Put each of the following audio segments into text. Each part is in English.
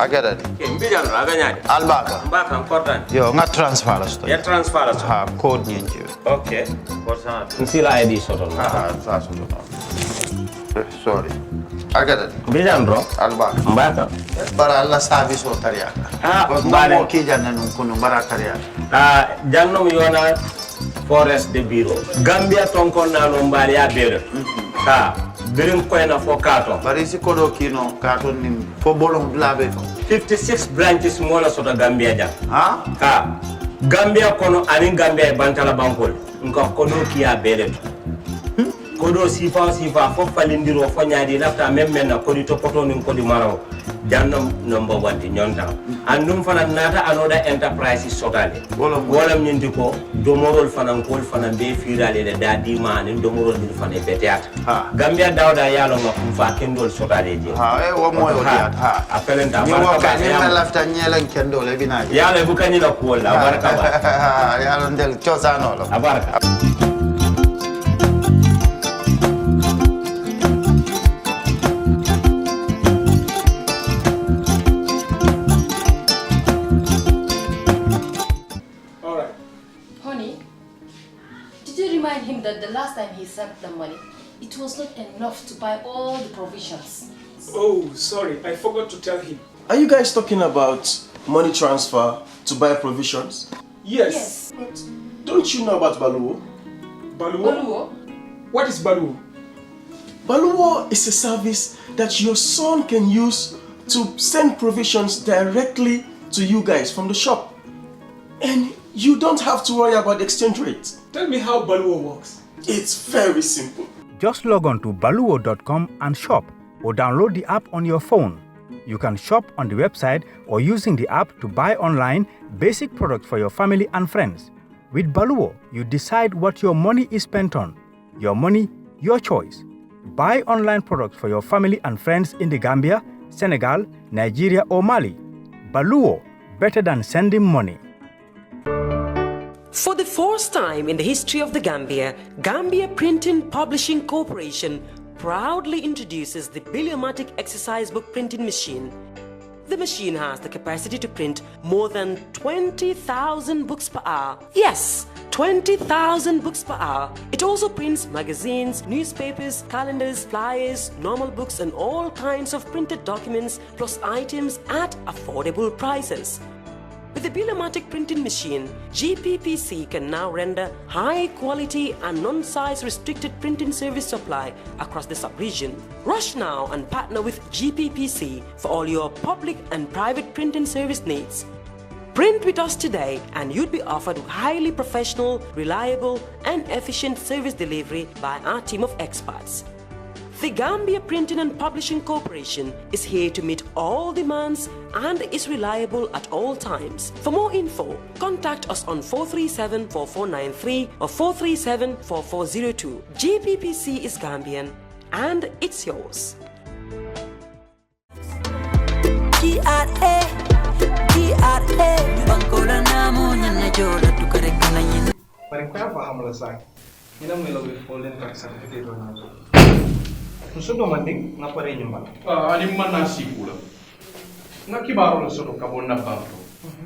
Agada. Mbijan raganyadi. Albaka. Mbaka important. Yo, nga transfer la sto. Ya transfer la. Ha, code nyingi. Okay. What's Nsila ID soto. Sa soto. Sorry. Agada. Mbijan bro. Albaka. Mbaka. Bara alla service o tariya. Mbale ki janna nun kunu bara tariya. Jannom yona forest de bureau. Gambia tonkon na no mbali ya bere. Birim koyna fo kato. Bari si kodo kino kato ni fo bolong blabe. 56 branches mola soto Gambia jam. Ha? Gambia kono ani Gambia bantala bankol. Nko kodo kiya bere. Kodo sifa fo falindiro fo nyaadi lafta même na kodi to poto nin kodi maraw. Jannom number 1 ti nyonta. Andum fana nata anoda enterprise sotale. Wolam nyindi ko domorol fana kol fana be firale de dadi man domorol din fana beteat. Gambia dawda yalo ngam fa kendol sotale je. Wo moy odiat ha. Apelenta baraka ni na lafta nyelen kendol e bina. Yalo bu kanyi la ko la baraka ba. Yalo ndel chosano lo. Abaraka. Him that the last time he sent the money, it was not enough to buy all the provisions. Oh, sorry, I forgot to tell him. Are you guys talking about money transfer to buy provisions? Yes. But don't you know about Baluwo? Baluwo? What is Baluwo? Baluwo is a service that your son can use to send provisions directly to you guys from the shop. And you don't have to worry about the exchange rate. Tell me how Baluwo works. It's very simple. Just log on to baluwo.com and shop, or download the app on your phone. You can shop on the website or using the app to buy online basic products for your family and friends. With Baluwo, you decide what your money is spent on. Your money, your choice. Buy online products for your family and friends in the Gambia, Senegal, Nigeria or Mali. Baluwo, better than sending money. For the first time in the history of the Gambia, Gambia Printing Publishing Corporation proudly introduces the Biliomatic exercise book printing machine. The machine has the capacity to print more than 20,000 books per hour. Yes, 20,000 books per hour. It also prints magazines, newspapers, calendars, flyers, normal books and all kinds of printed documents plus items at affordable prices. With the Biliomatic printing machine, GPPC can now render high quality and non-size restricted printing service supply across the sub-region. Rush now and partner with GPPC for all your public and private printing service needs. Print with us today and you'd be offered highly professional, reliable and efficient service delivery by our team of experts. The Gambia Printing and Publishing Corporation is here to meet all demands and is reliable at all times. For more info, contact us on 437-4493 or 437-4402. GPPC is Gambian and it's yours. Soto manding na pare nyumba. Ani manna sikula. Na kibaro lo soto kabonna banto.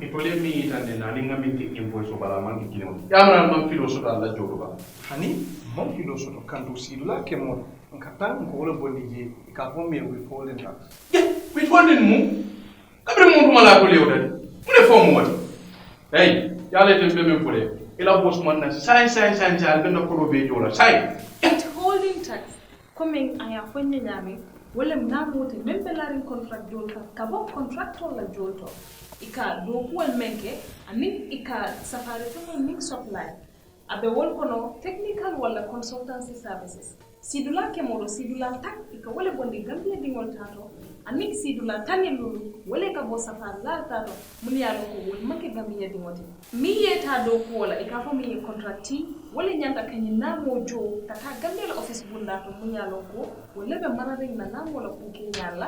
Itole mi itande na linga minti invoice bala mangi kilo. Yamna man filo soto alla jogo ba. Hani mon filo soto kanto silula ke mo. Nkata ko wala bondi je ka fo me wi fo len tax. Wi fo len mu. Kabre mo mala ko lew dal. Mu ne fo mo wati. Hey, yalla tembe me fole. Ila boss man na sai al benda ko be jola sai. Holding tax. Coming aya fonye nyami wala mnamuti membe larin contract jolta kabo contractor la jolto ika do kuwal menke anin ika safari to ning supply abe wol kono technical wala consultancy services sidula ke modo sidula tak ika wala bondi Gambia dingol tato anik sidula tanelu wala ka bo safari la tato mun yalo ko wol make Gambia dingoti mi yeta do kuwala ika fo mi contracti wala nyanda kanyi namo jo tata Gambia office bunda to mun yalo ko wala be marare na namo la ko ke nyalla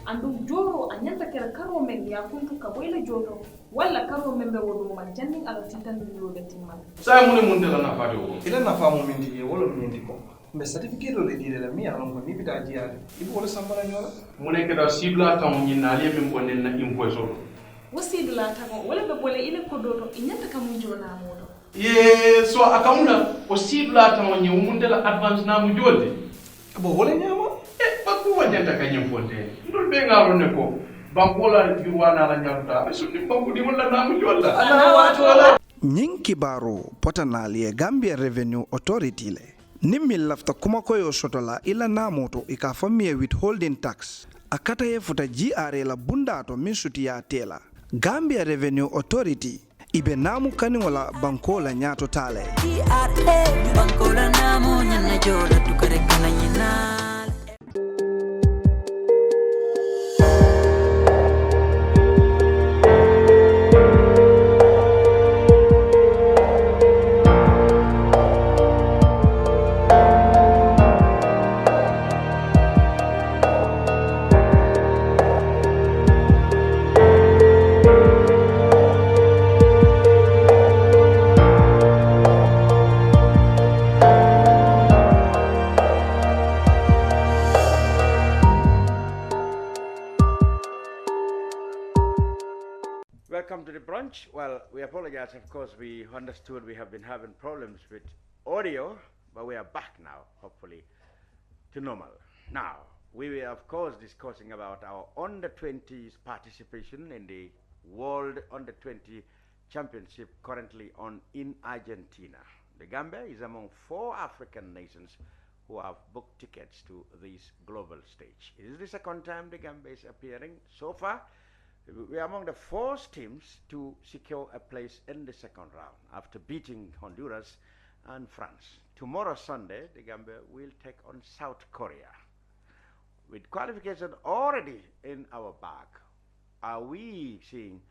andu joro anyanda kera karo men ya kuntu ka boyle joto wala karo men be wodo man janning ala titan dilo de timman Sa mun de la na faade wo ila na faamu min dige wala min diko mais certificate le dire la mi alon ko ni bita jiade ibo wala sambala nyola mu nekk da sibla tan ñi na le min bonne na imposo wasidu la tango wala be bole ile ko doto inyata kamu jona modo ye so akamuna o sibla tan ñi mu ndela advance na mu jolde bo wala nyama ba ko wajanta ka ñim fonte ndul be ngaro ne ko bankola yurwana la ñanta be sunni banku di wala na mu jolla ana wato ñing kibaro potanal ye Gambia Revenue Authority le nimmil lafta kuma koyo sotola ila namoto ika famie withholding tax akata ye futa GRA la bundato min sutiya tela Gambia Revenue Authority ibe namu kaniwala bankola nyato tale GRA bankola namu nyana jola tukare kana nyina. Welcome to the brunch. Well, we apologize, of course. We understood we have been having problems with audio, but we are back now, hopefully, to normal. Now, we were, of course, discussing about our under-20s participation in the World Under-20 Championship currently on in Argentina. The Gambia is among 4 African nations who have booked tickets to this global stage. It is the second time the Gambia is appearing. So far, we are among the 4 teams to secure a place in the second round after beating Honduras and France. Tomorrow, Sunday, the Gambia will take on South Korea. With qualification already in our bag, are we seeing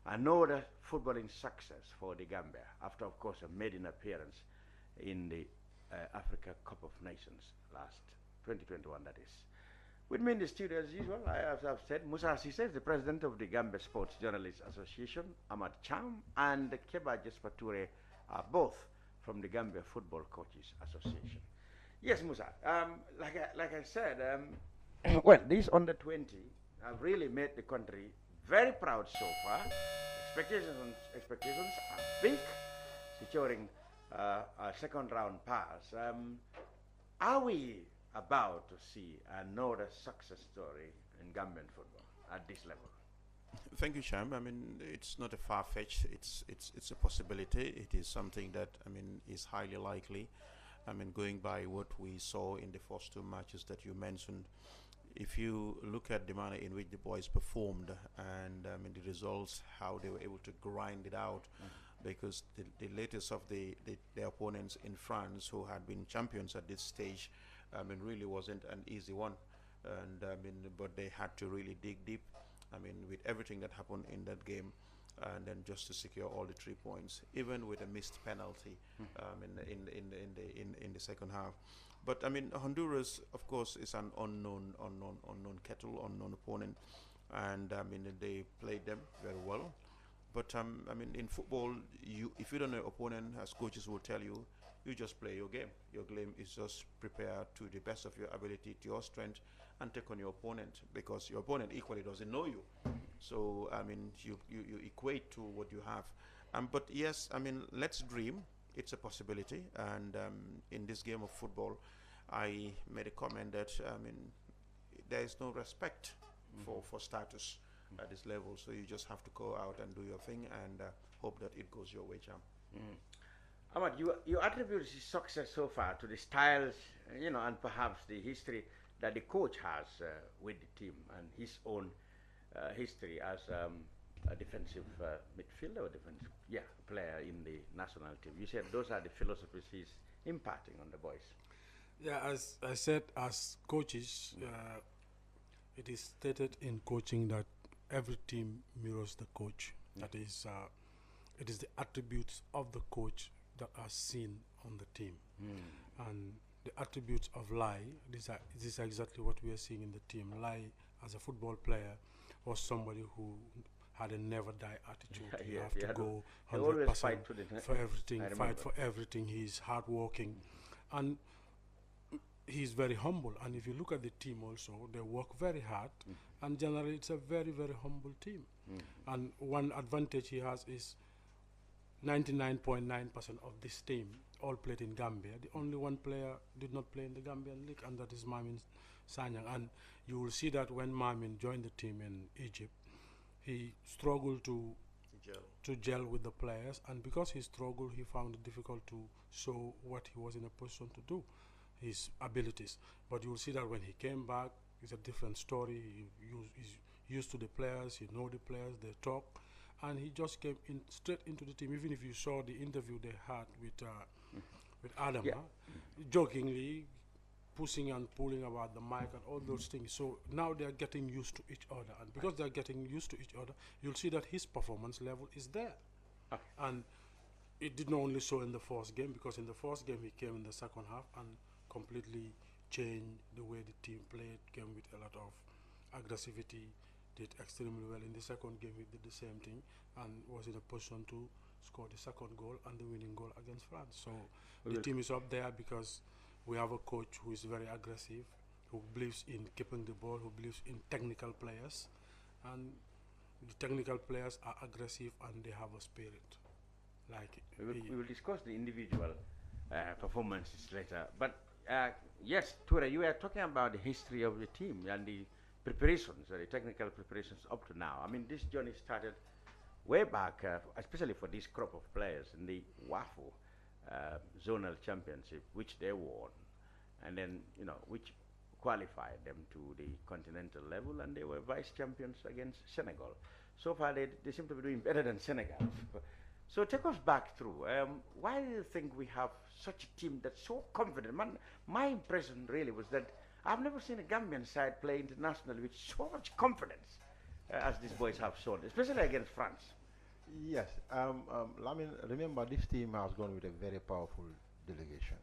another footballing success for the Gambia after, of course, a maiden appearance in the Africa Cup of Nations last 2021, that is. With me in the studio, as usual, as I've said, Musa Sise is the president of the Gambia Sports Journalists Association, Lamin Cham and Keba Jespature are both from the Gambia Football Coaches Association. Yes, Musa, like I said, well, these under-20 have really made the country very proud so far. Expectations are big, securing a second round pass. Are we about to see another success story in Gambian football at this level? Thank you, Cham. I mean, it's not a far-fetched. It's a possibility. It is something that is highly likely. I mean, going by what we saw in the first 2 matches that you mentioned, if you look at the manner in which the boys performed and the results, how they were able to grind it out, because the latest of the opponents in France, who had been champions at this stage, really wasn't an easy one, and but they had to really dig deep. With everything that happened in that game, and then just to secure all the 3 points, even with a missed penalty in the second half. But Honduras, of course, is an unknown kettle, unknown opponent, and they played them very well. But in football, if you don't know opponent, as coaches will tell you, you just play your game. Your game is just prepare to the best of your ability, to your strength, and take on your opponent, because your opponent equally doesn't know you. So you equate to what you have. But yes, let's dream. It's a possibility. And in this game of football, I made a comment that there is no respect for status at this level. So you just have to go out and do your thing and hope that it goes your way, Cham. Ahmad, you attribute his success so far to the styles, and perhaps the history that the coach has with the team and his own history as a defensive midfielder or defensive player in the national team. You said those are the philosophies he's imparting on the boys. Yeah, as I said, as coaches, it is stated in coaching that every team mirrors the coach. That is, it is the attributes of the coach that are seen on the team. And the attributes of Lai, this is exactly what we are seeing in the team. Lai, as a football player, was somebody who had a never die attitude. You have to go 100% for everything, fight for everything. He's hardworking. And he's very humble. And if you look at the team also, they work very hard, and generally it's a very, very humble team. And one advantage he has is 99.9% of this team all played in Gambia. The only one player did not play in the Gambian league, and that is Lamin Cham. And you will see that when Lamin joined the team in Egypt, he struggled to gel with the players, and because he struggled, he found it difficult to show what he was in a position to do, his abilities. But you will see that when he came back, it's a different story. He's used to the players, he know the players, they talk, and he just came in straight into the team. Even if you saw the interview they had with Adam, jokingly pushing and pulling about the mic and all those things. So now they are getting used to each other, and because they are getting used to each other, you'll see that his performance level is there. And it did not only show in the first game, because in the first game he came in the second half and completely changed the way the team played, came with a lot of aggressivity, did extremely well. In the second game he did the same thing and was in a position to score the second goal and the winning goal against France. So the team is up there because we have a coach who is very aggressive, who believes in keeping the ball, who believes in technical players, and the technical players are aggressive and they have a spirit. Like we will discuss the individual performances later. But yes, Ture, you were talking about the history of the team and the preparations, the technical preparations up to now. I mean, this journey started way back, especially for this crop of players in the WAFU zonal championship, which they won, and then which qualified them to the continental level, and they were vice champions against Senegal. So far, they seem to be doing better than Senegal. So take us back through. Why do you think we have such a team that's so confident? My impression really was that I've never seen a Gambian side play internationally with so much confidence as these boys have shown, especially against France. Yes, Lamin, remember this team has gone with a very powerful delegation.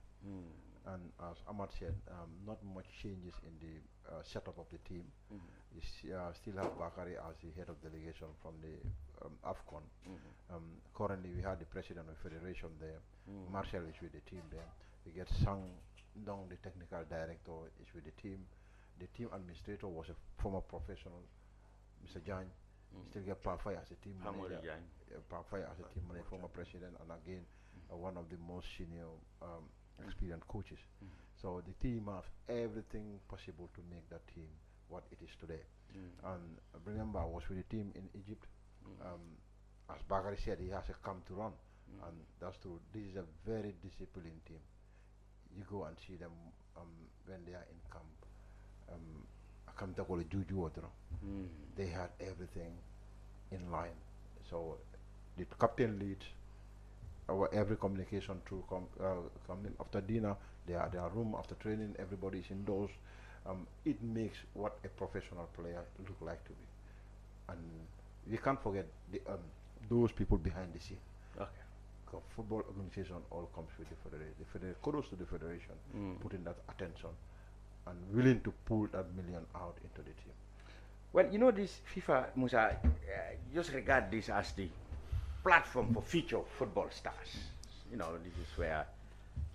And as Ahmad said, not much changes in the setup of the team. You still have Bakari as the head of delegation from the AFCON. Currently, we had the president of the federation there. Marshall is with the team there. We get Sang Dong, the technical director, is with the team. The team administrator was a former professional, Mr. Jan. Still get Parfait as a team manager. Parfait as a team manager, former president, and again one of the most senior experienced coaches. So the team has everything possible to make that team what it is today. And remember, I was with the team in Egypt. As Bakari said, he has a camp to run, and that's true. This is a very disciplined team. You go and see them when they are in camp. They had everything in line. So the captain leads every communication through after dinner. They are room after training. Everybody is indoors. It makes what a professional player look like to be, and we can't forget those people behind the scene. Okay. Football organization all comes with the federation. Kudos to the federation putting that attention and willing to pull that million out into the team. Well, this FIFA, Musa, just regard this as the platform for future football stars. This is where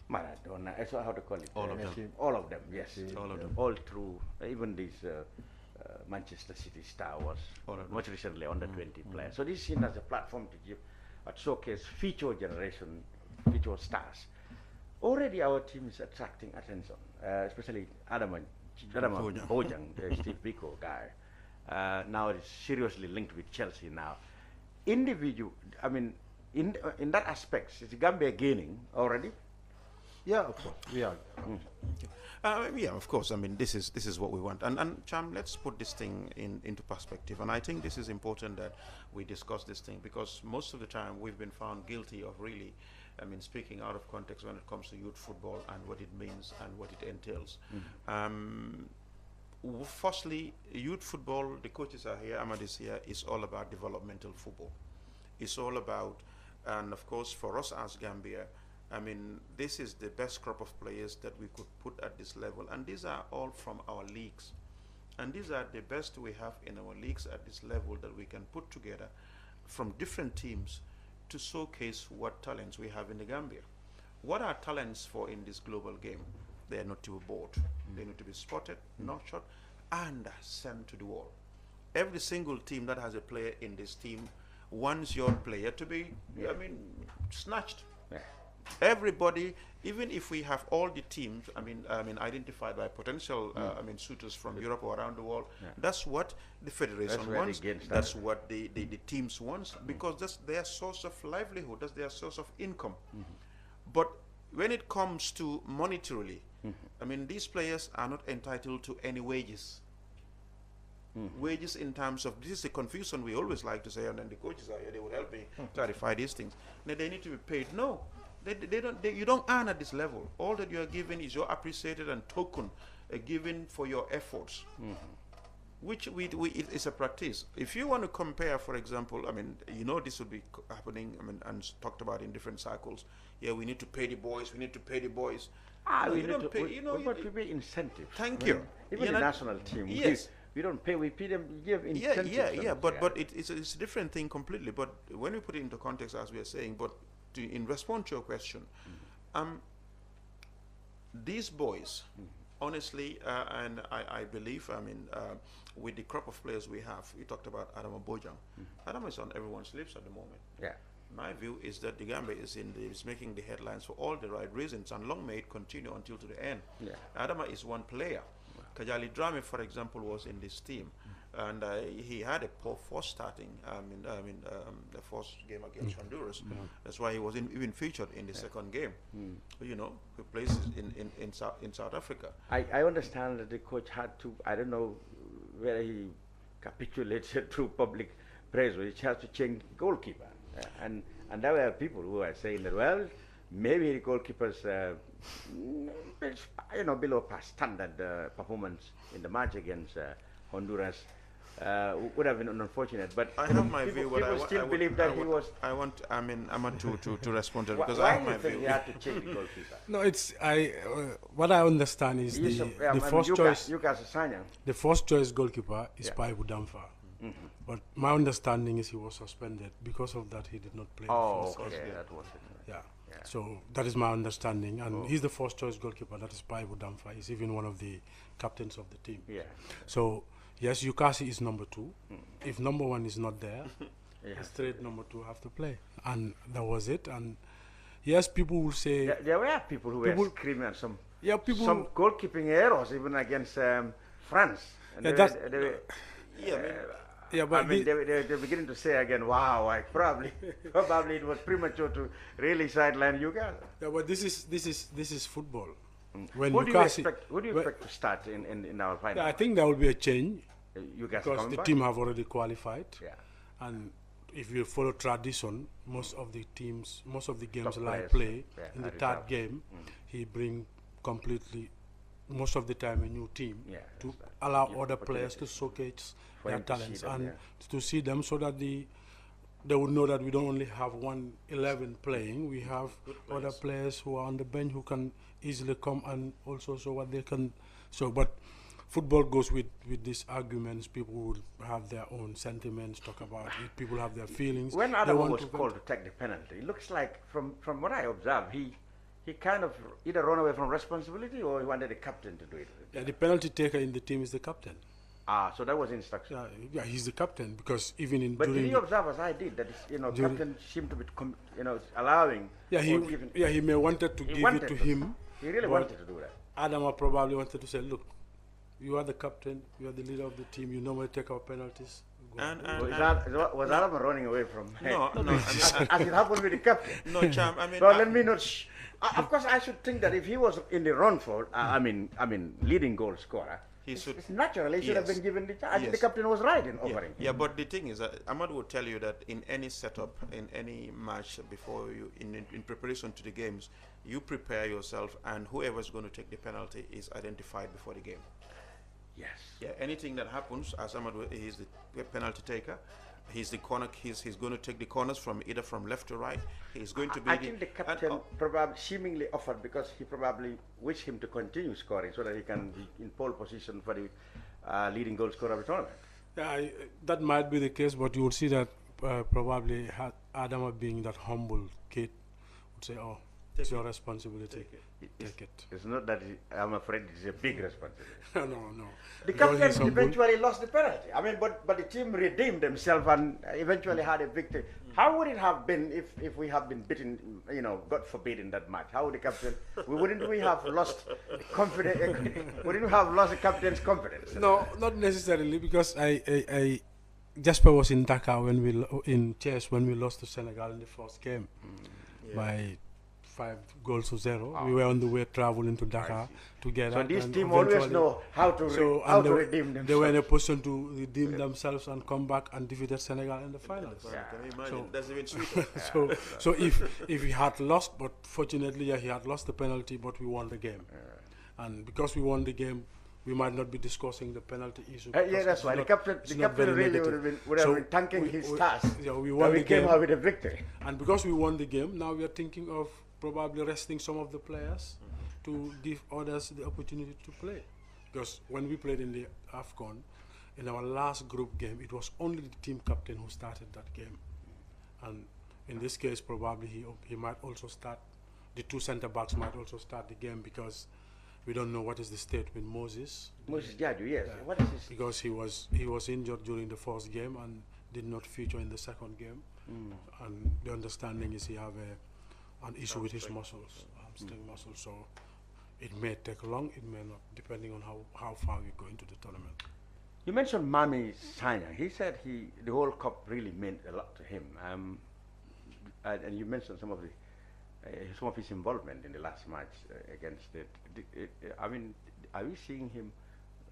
Maradona, that's how to call it. All of them. All of them, yes. All of them. All through, even this Manchester City star was much recently under 20 player. So this is seen as a platform to give, showcase future generation, future stars. Already our team is attracting attention, especially Adam Bojang, the Steve Biko guy. Now it's seriously linked with Chelsea now. Individual, I mean, in that aspect, is Gambia gaining already? Yeah, of course, we are. Yeah, of course. I mean, this is what we want. And Cham, let's put this thing into perspective. And I think this is important that we discuss this thing, because most of the time we've been found guilty of really, speaking out of context when it comes to youth football and what it means and what it entails. Firstly, youth football, the coaches are here, Ahmad is here, is all about developmental football. It's all about, and of course for us as Gambia, this is the best crop of players that we could put at this level, and these are all from our leagues. And these are the best we have in our leagues at this level that we can put together from different teams to showcase what talents we have in the Gambia. What are talents for in this global game? they are not to be bought. They need to be spotted, knocked shot, and sent to the wall. Every single team that has a player in this team wants your player to be, I mean, snatched. Yeah. Everybody, even if we have all the teams, I mean, identified by potential, suitors from Europe or around the world, that's what the federation wants. That's what the teams want, because that's their source of livelihood. That's their source of income. But when it comes to monetarily, I mean, these players are not entitled to any wages. Wages in terms of, this is the confusion we always like to say, and then the coaches are here, they will help me clarify these things. Now, they need to be paid. No, you don't earn at this level. All that you are given is your appreciated and token given for your efforts, which it is a practice. If you want to compare, for example, I mean, you know, this would be happening, I mean, and talked about in different cycles. Yeah, we need to pay the boys. We need to pay the boys. We pay incentives. Thank you. Even the national team. Yes. We don't pay, we pay them, we give incentives. But it's a different thing completely. But when we put it into context, as we are saying, but in response to your question, these boys, honestly, and I believe, I mean, with the crop of players we have, we talked about Adama Bojang. Adama is on everyone's lips at the moment. Yeah. My view is that the Gambia is making the headlines for all the right reasons, and long may it continue until to the end. Yeah. Adama is one player. Kajali Drame, for example, was in this team, and he had a poor first starting. The first game against Honduras. That's why he wasn't even featured in the second game. You know, he plays in South Africa. I understand that the coach had to. I don't know whether he capitulated through public praise, but he has to change goalkeeper, and there were people who are saying that, well, maybe the goalkeepers, below past standard performance in the match against Honduras would have been unfortunate. But I have my view. People still believe that he was. I'm to respond to it, because why I have my do you think view. he had to change the goalkeeper? No, it's what I understand is the first choice. The first choice goalkeeper is Paibu Damfa. But my understanding is he was suspended. Because of that, he did not play. Oh, okay, that was it. Yeah. So that is my understanding, and he's the first choice goalkeeper. That is Paibu Damfa. He's even one of the captains of the team. Yeah. So yes, Yukasi is number 2. If number 1 is not there, straight number 2 have to play, and that was it. And yes, people will say there were people who were screaming at some goalkeeping errors even against France. And but they're beginning to say again, wow, probably it was premature to really sideline you guys. Yeah, but this is football. When who do you expect to start in our final? I think there will be a change because the back? team have already qualified. Yeah. And if you follow tradition, most of the games like play in the third game, he bring completely most of the time a new team to allow other players to showcase their talents and to see them, so that they would know that we don't only have 11 playing, we have other players who are on the bench who can easily come and also show what they can show. But football goes with these arguments. People would have their own sentiments, talk about it. People have their feelings. When Adam was called to take the penalty, it looks like from what I observed, he kind of either run away from responsibility or he wanted the captain to do it. Yeah, the penalty taker in the team is the captain. So that was instruction. Yeah, he's the captain, because even in. But did you observe, as I did, that captain seemed to be allowing? Yeah, he may wanted to give it to him. He really wanted to do that. Adama probably wanted to say, look, you are the captain, you are the leader of the team, you normally take our penalties. Was Adama running away from? No. As it happened with the captain. No, Cham. Well, let me not. Of course, I should think that if he was in the run for, leading goal scorer, it's natural. He should have been given the chance. I think the captain was right in offering. Yeah, but the thing is that Ahmad will tell you that in any setup, in any match before you, in preparation to the games, you prepare yourself, and whoever is going to take the penalty is identified before the game. Yes. Yeah. Anything that happens, as Ahmad, he's the penalty taker. He's the corner. He's going to take the corners from either from left to right. He's going to be. I think the captain probably seemingly offered because he probably wished him to continue scoring so that he can be in pole position for the leading goal scorer of the tournament. Yeah, that might be the case, but you would see that probably Adama, being that humble kid, would say, "Oh, It's your responsibility. Take it. It's not that I'm afraid it's a big responsibility. No. The captain eventually lost the penalty. I mean, but the team redeemed themselves and eventually had a victory. How would it have been if we have been beaten, you know, God forbid, in that match? How would the captain, wouldn't we have lost confidence? Wouldn't we have lost the captain's confidence? No, not necessarily, because I Jasper was in Dakar when in chess when we lost to Senegal in the first game by 5-0. We were on the way traveling to Dakar together. So this team always know how to redeem themselves. They were in a position to redeem themselves and come back and defeat Senegal in the finals. Can you imagine? That's even sweeter. So if he had lost, but fortunately he had lost the penalty, but we won the game. And because we won the game, we might not be discussing the penalty issue. Yeah, that's why the captain really would have been thanking his stars. We won the game. Came out with a victory. And because we won the game, now we are thinking of probably resting some of the players to give others the opportunity to play. Because when we played in the AFCON, in our last group game, it was only the team captain who started that game. And in this case, probably he might also start, the two centre-backs might also start the game, because we don't know what is the state with Moses. Moses Jaju, yes. What is his? Because he was injured during the first game and did not feature in the second game. And the understanding is he have an issue with his muscles, hamstring muscles. So it may take long, it may not, depending on how far we go into the tournament. You mentioned Mami Sanya. He said the whole cup really meant a lot to him. And you mentioned some of his involvement in the last match against it. I mean, are we seeing him,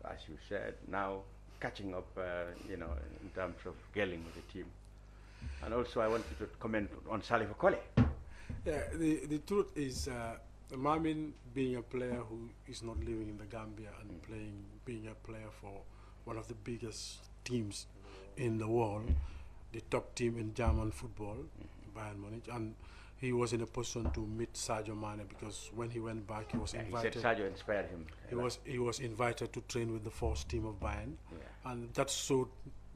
as you said, now catching up, you know, in terms of gelling with the team? And also, I want you to comment on Salif Okole. Yeah, the truth is, Mamin being a player who is not living in the Gambia and being a player for one of the biggest teams in the world, the top team in German football, Bayern Munich, and he was in a position to meet Sadio Mane, because when he went back, he was invited. He said Sadio inspired him. He was invited to train with the first team of Bayern, and that showed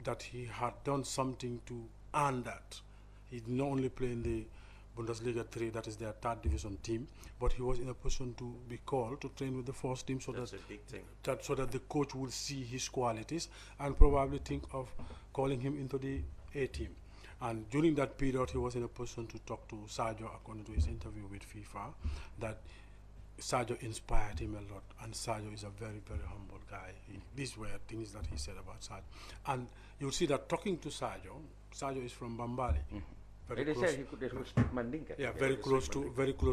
that he had done something to earn that. He did not only play in the Bundesliga 3, that is their third division team, but he was in a position to be called to train with the first team, so that's a big thing. So that the coach will see his qualities and probably think of calling him into the A team. And during that period, he was in a position to talk to Sadio, according to his interview with FIFA, that Sadio inspired him a lot, and Sadio is a very, very humble guy. These were things that he said about Sadio. And you'll see that talking to Sadio is from Bambali. They said he could speak Mandinka. Yeah, very close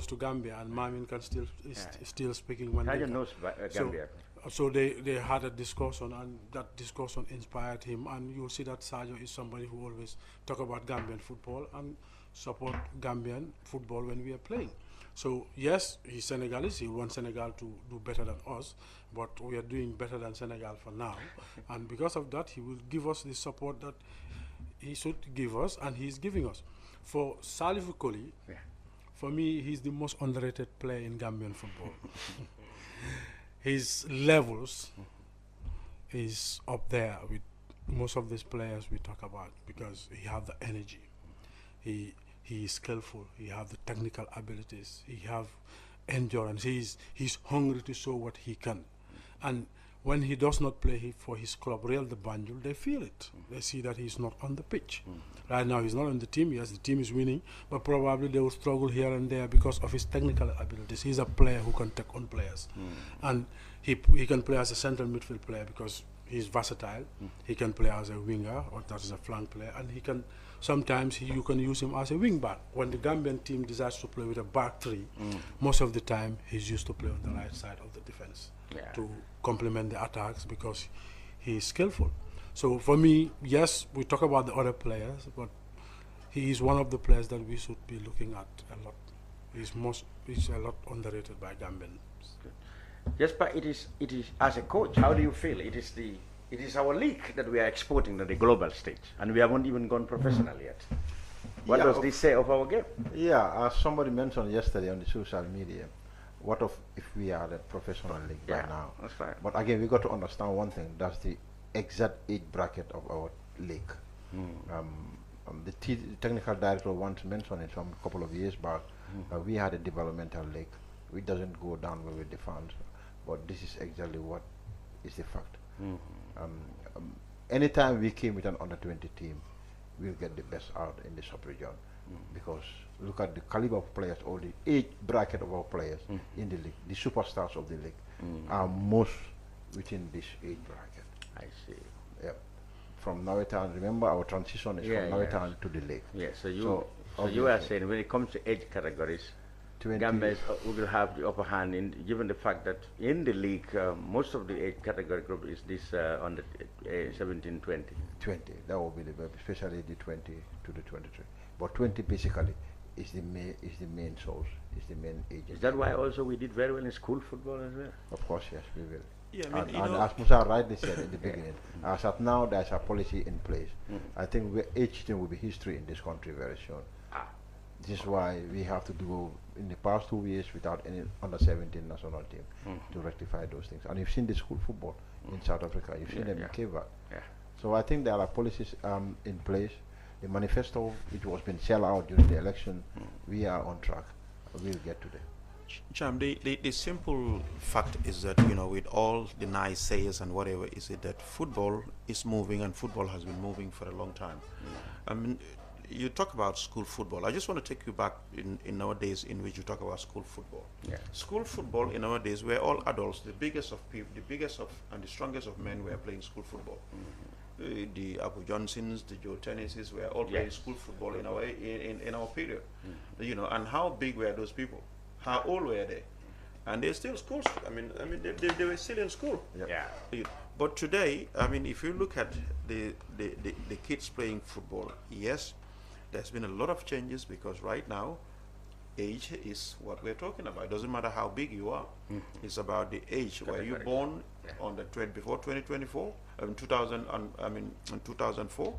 to Gambia, and Mamin can still speaking Mandinka. Sadio knows Gambia. So they had a discussion, and that discussion inspired him, and you'll see that Sadio is somebody who always talk about Gambian football and support Gambian football when we are playing. So yes, he's Senegalese, he wants Senegal to do better than us, but we are doing better than Senegal for now. And because of that, he will give us the support that he should give us, and he's giving us. For Salif Okole, for me, he's the most underrated player in Gambian football. His levels is up there with most of these players we talk about, because he has the energy. He is skillful. He has the technical abilities. He have endurance. He's hungry to show what he can. And when he does not play for his club, Real de Banjul, they feel it. They see that he's not on the pitch. Right now, he's not on the team. Yes, the team is winning, but probably they will struggle here and there because of his technical abilities. He's a player who can take on players. And he can play as a central midfield player because he's versatile. He can play as a winger, or that is a flank player, and he can sometimes you can use him as a wing back. When the Gambian team decides to play with a back three, most of the time he's used to play on the right side of the defense to complement the attacks, because he is skillful. So for me, yes, we talk about the other players, but he is one of the players that we should be looking at a lot. He's a lot underrated by Gambians. Yes, but it is as a coach, how do you feel? It is our league that we are exporting to the global stage, and we haven't even gone professional yet. What does this say of our game? Yeah, as somebody mentioned yesterday on the social media, what if we are the professional league right now? That's right. But again, we got to understand one thing, that's the exact age bracket of our league. The technical director once mentioned it from a couple of years back, We had a developmental league, which doesn't go down well with the fans, but this is exactly what is the fact. Anytime we came with an under-20 team, we'll get the best out in the sub-region, because look at the caliber of players, or the age bracket of our players in the league. The superstars of the league are most within this age bracket. I see. Yeah. From Nawetan, remember our transition is from Nawetan to the league. Yeah, so you are saying when it comes to age categories, Gambia will have the upper hand, given the fact that in the league, most of the age category group is this under 17, 20. 20, that will be the, especially the 20 to the 23. But 20 basically is the main source, is the main age. Is that why also we did very well in school football as well? Of course, yes, we will. Yeah, I mean, and as Musa rightly said in the beginning, as of now there's a policy in place. I think each team will be history in this country very soon. This is why we have to do in the past 2 years without any under 17 national team to rectify those things. And you've seen the school football in South Africa, you've seen them in Cape Verde. So I think there are policies in place. The manifesto, which was been sell out during the election, we are on track. We'll get to that. Cham, the simple fact is that, you know, with all the nice sayers and whatever, is it that football is moving, and football has been moving for a long time. I mean, you talk about school football. I just want to take you back in our days in which you talk about school football. School football in our days, we're all adults. The biggest of people, and the strongest of men were playing school football. The Abu Johnsons, the Joe Tennises were all playing school football in our period. You know, and how big were those people? How old were they? And they're still schools. I mean, they were still in school. But today, I mean, if you look at the kids playing football, yes, there's been a lot of changes, because right now, age is what we're talking about. It doesn't matter how big you are. It's about the age. Were you born on the before 2024? In 2004?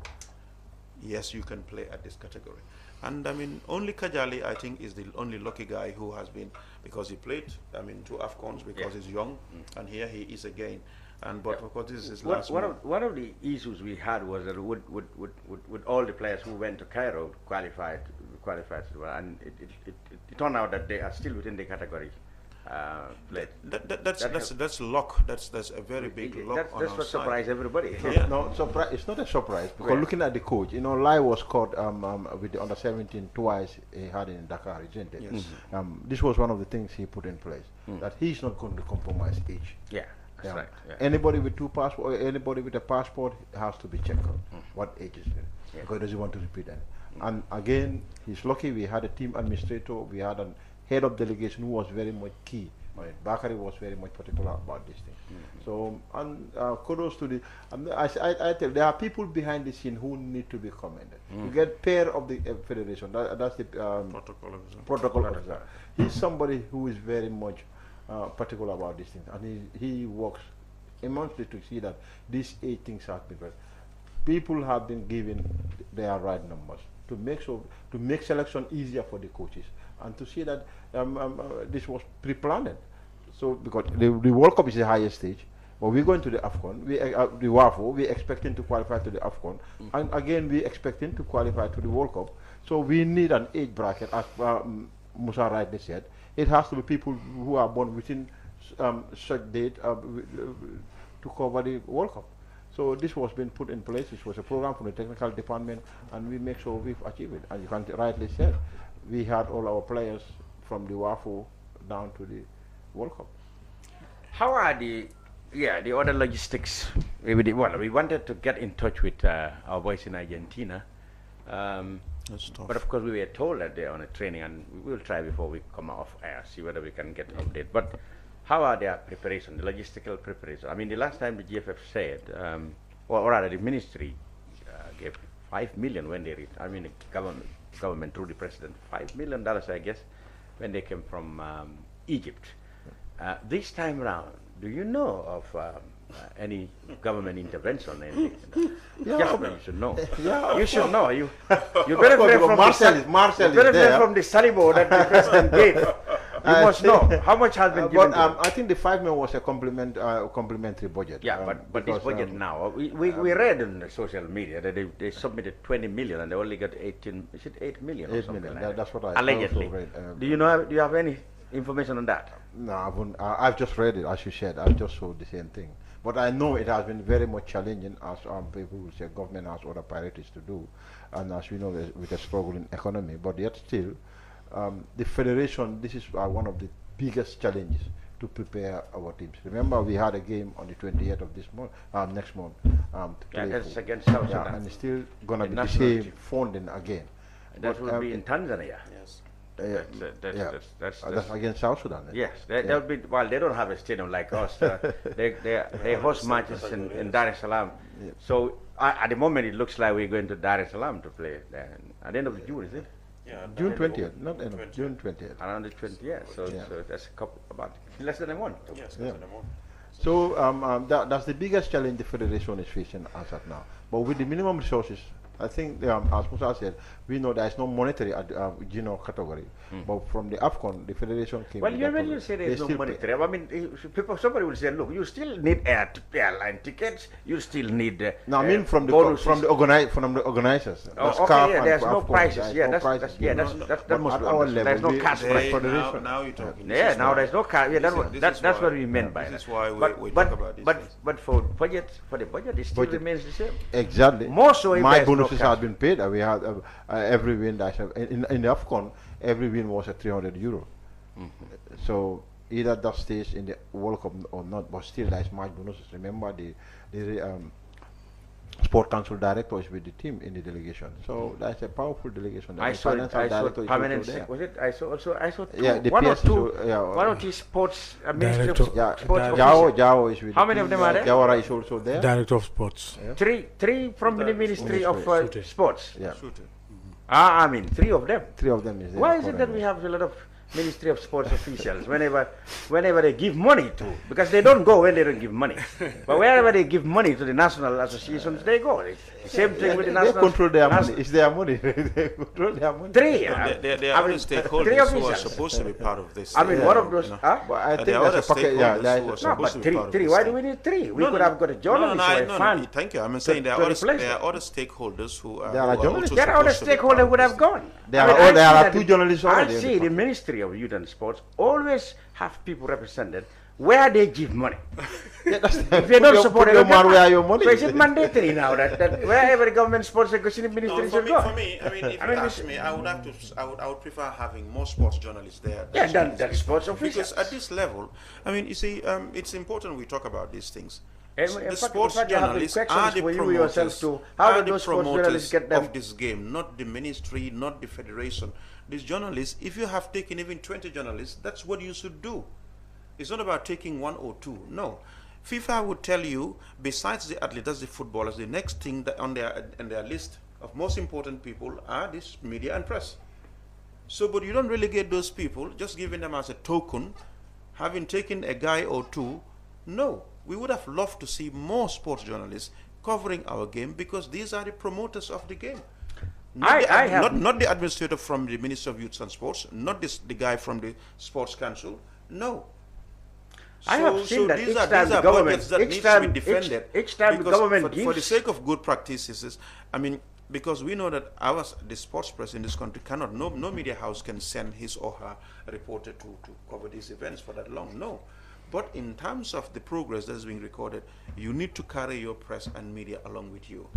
Yes, you can play at this category. And I mean, only Kajali, I think, is the only lucky guy who has been, because he played, I mean, 2 AFCONs, because he's young, and here he is again. And but of course, this is his last one of the issues we had was that would all the players who went to Cairo qualified and it turned out that they are still within the category. That's luck. That's a very big luck. That's what surprised everybody. No, surprise. It's not a surprise, because looking at the coach, you know, Lai was caught with the under 17 twice. He had in Dakar, isn't it? Yes. This was one of the things he put in place, that he's not going to compromise age. That's right. Anybody with 2 passports, anybody with a passport has to be checked out what age is it, because he doesn't want to repeat that. And again, he's lucky. We had a team administrator. We had a head of delegation who was very much key. Bakari was very much particular about this thing. So, and kudos to the. I tell you, there are people behind the scene who need to be commended. You get pair of the federation. That's the protocol officer. He's somebody who is very much particular about these things, and he works immensely to see that these 8 things have been right. People have been given their right numbers to make selection easier for the coaches, and to see that this was pre-planned. So because the World Cup is the highest stage, but we're going to the AFCON, the WAFO, we're expecting to qualify to the AFCON, and again we're expecting to qualify to the World Cup. So we need an age bracket, as Musa rightly said. It has to be people who are born within such date to cover the World Cup. So this was being put in place. This was a program from the technical department, and we make sure we've achieved it. And you can rightly say, we had all our players from the WAFO down to the World Cup. How are the other logistics? We wanted to get in touch with our boys in Argentina. But of course, we were told that they're on a training, and we will try before we come off air, see whether we can get an update. But how are their preparation, the logistical preparation? I mean, the last time the GFF said, or rather the ministry gave 5 million when they reached, I mean, the government through the president, $5 million, I guess, when they came from Egypt. This time around, do you know of any government intervention? You should know. You should know. You better play from the Salibo that the president gave. You must know how much has been given. But I think the 5 million was a complementary budget. Yeah, but this budget now, we read on the social media that they submitted 20 million and they only got 18. Is it 8 million? 8 million. Like That's what I allegedly. also read. Do you have any information on that? No, I've just read it, as you said. I just saw the same thing. But I know it has been very much challenging, as people will say government has other priorities to do, and as we know, with a struggling economy. But yet still, the federation, this is one of the biggest challenges to prepare our teams. Remember, we had a game on the 28th of this month, next month. That's against South Sudan. And it's still going to be the same funding again. That will be in Tanzania. Yes. That's against South Sudan. Yes, they'll be. Well, they don't have a stadium like us. They host matches in Dar es Salaam. Yeah. So at the moment, it looks like we're going to Dar es Salaam to play there. At the end of June, is it? Yeah, June 20th, not end of June 20th. Around the 20th, yeah. So that's a couple, about less than a month. Yes, less than a month. So that's the biggest challenge the federation is facing as of now. But with the minimum resources, I think, as Musa said, we know there is no monetary junior category. But from the AFCON, the federation came. Well, when you say there is no monetary, I mean, somebody will say, look, you still need airline tickets. You still need. No, I mean from the organizers. Okay, there's no prices. Yeah, that must be understood. There's no cash price. Now you're talking. Yeah, now there's no cash. Yeah, that's what we meant by that. This is why we talk about this. But for the budget, it still remains the same. Exactly. More so if my bonuses have been paid. We had every win that in the AFCON, every win was at €300. So either that stays in the World Cup or not, but still there's much bonuses. Remember the Sport Council director is with the team in the delegation. So that's a powerful delegation. I saw permanent. Was it? I saw two. Yeah, the one or two. one or two sports ministry of sports. Jao is with. How many of them are there? Jawara is also there. Director of sports. Yeah. Three from the Ministry of Sports. Yeah. I mean, 3 of them. 3 of them is there. Why is it that we have a lot of Ministry of Sports officials whenever they give money to, because they don't go when they don't give money, but wherever they give money to the national associations, they go. Same thing with the national. They control their money. It's their money. They control their money. 3. There are other stakeholders who are supposed to be part of this. I mean, one of those. But I think that's a packet. No, but 3. Why do we need 3? We could have got a journalist or a fan. Thank you. I'm saying there are other stakeholders who are. There are other stakeholders who would have gone. There are 2 journalists already. I see the Ministry of Youth and Sports always have people represented where they give money. If they don't support it, where your money so is it mandatory now that wherever the government supports the ministry should go? For me, I mean, if you ask me, I would prefer having more sports journalists there. Yeah, than sports officials. Because at this level, I mean, you see, it's important we talk about these things. The sports journalists are the promoters, of this game, not the ministry, not the federation. These journalists, if you have taken even 20 journalists, that's what you should do. It's not about taking 1 or 2. No. FIFA would tell you, besides the athletes, the footballers, the next thing that on their list of most important people are this media and press. So, but you don't relegate those people, just giving them as a token, having taken a guy or 2. No. We would have loved to see more sports journalists covering our game, because these are the promoters of the game. Not the administrator from the Ministry of Youth and Sports, not the guy from the Sports Council. No. I have seen that these are budgets that need to be defended. Each time the government gives, for the sake of good practices, I mean, because we know that the sports press in this country cannot, no media house can send his or her reporter to cover these events for that long. No. But in terms of the progress that's being recorded, you need to carry your press and media along with you.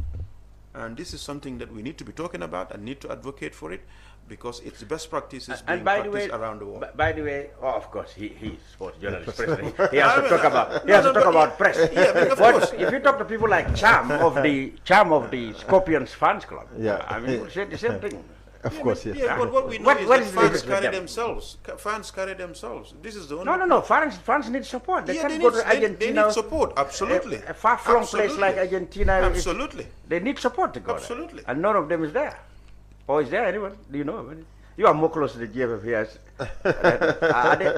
And this is something that we need to be talking about and need to advocate for it, because it's the best practices being practiced around the world. By the way, of course, he's sports journalist, president. He has to talk about press. Yeah, of course. If you talk to people like Cham of the Scorpions fans club, I mean, you will say the same thing. Of course, yes. Yeah, but what we know is that fans carry themselves. Fans carry themselves. This is the only. No. Fans need support. They can't go to Argentina. They need support. Absolutely. A far-flung place like Argentina. Absolutely. They need support to go Absolutely. there. And none of them is there. Or is there anyone? Do you know? You are more close to the GFF here.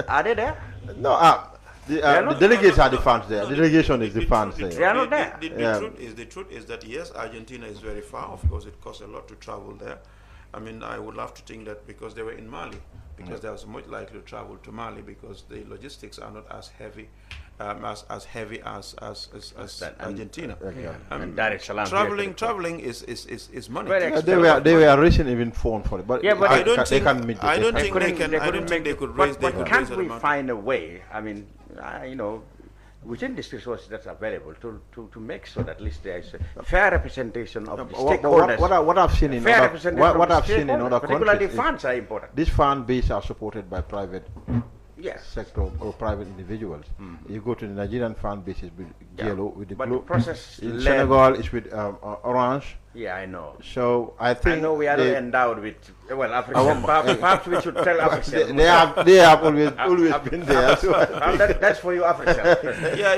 Are they there? No. The delegates are the fans there. The delegation is the fans there. They are not there. The truth is that yes, Argentina is very far. Of course, it costs a lot to travel there. I mean, I would love to think that because they were in Mali because they was much likely to travel to Mali because the logistics are not as heavy. As heavy as Argentina. And Dar es Salaam traveling is money. They were raising even phone for it, but I don't think they could raise. But can't we find a way? I mean, within these resources that's available to make sure that at least there is a fair representation of the stakeholders. What I've seen in other particularly countries, funds are important. These fan base are supported by private sector or private individuals. You go to the Nigerian fan bases with yellow, with the blue. In Senegal, it's with orange. Yeah, I know. So I think we are endowed with African. Perhaps we should tell African. They have always been there. So that's for you, African. Yeah,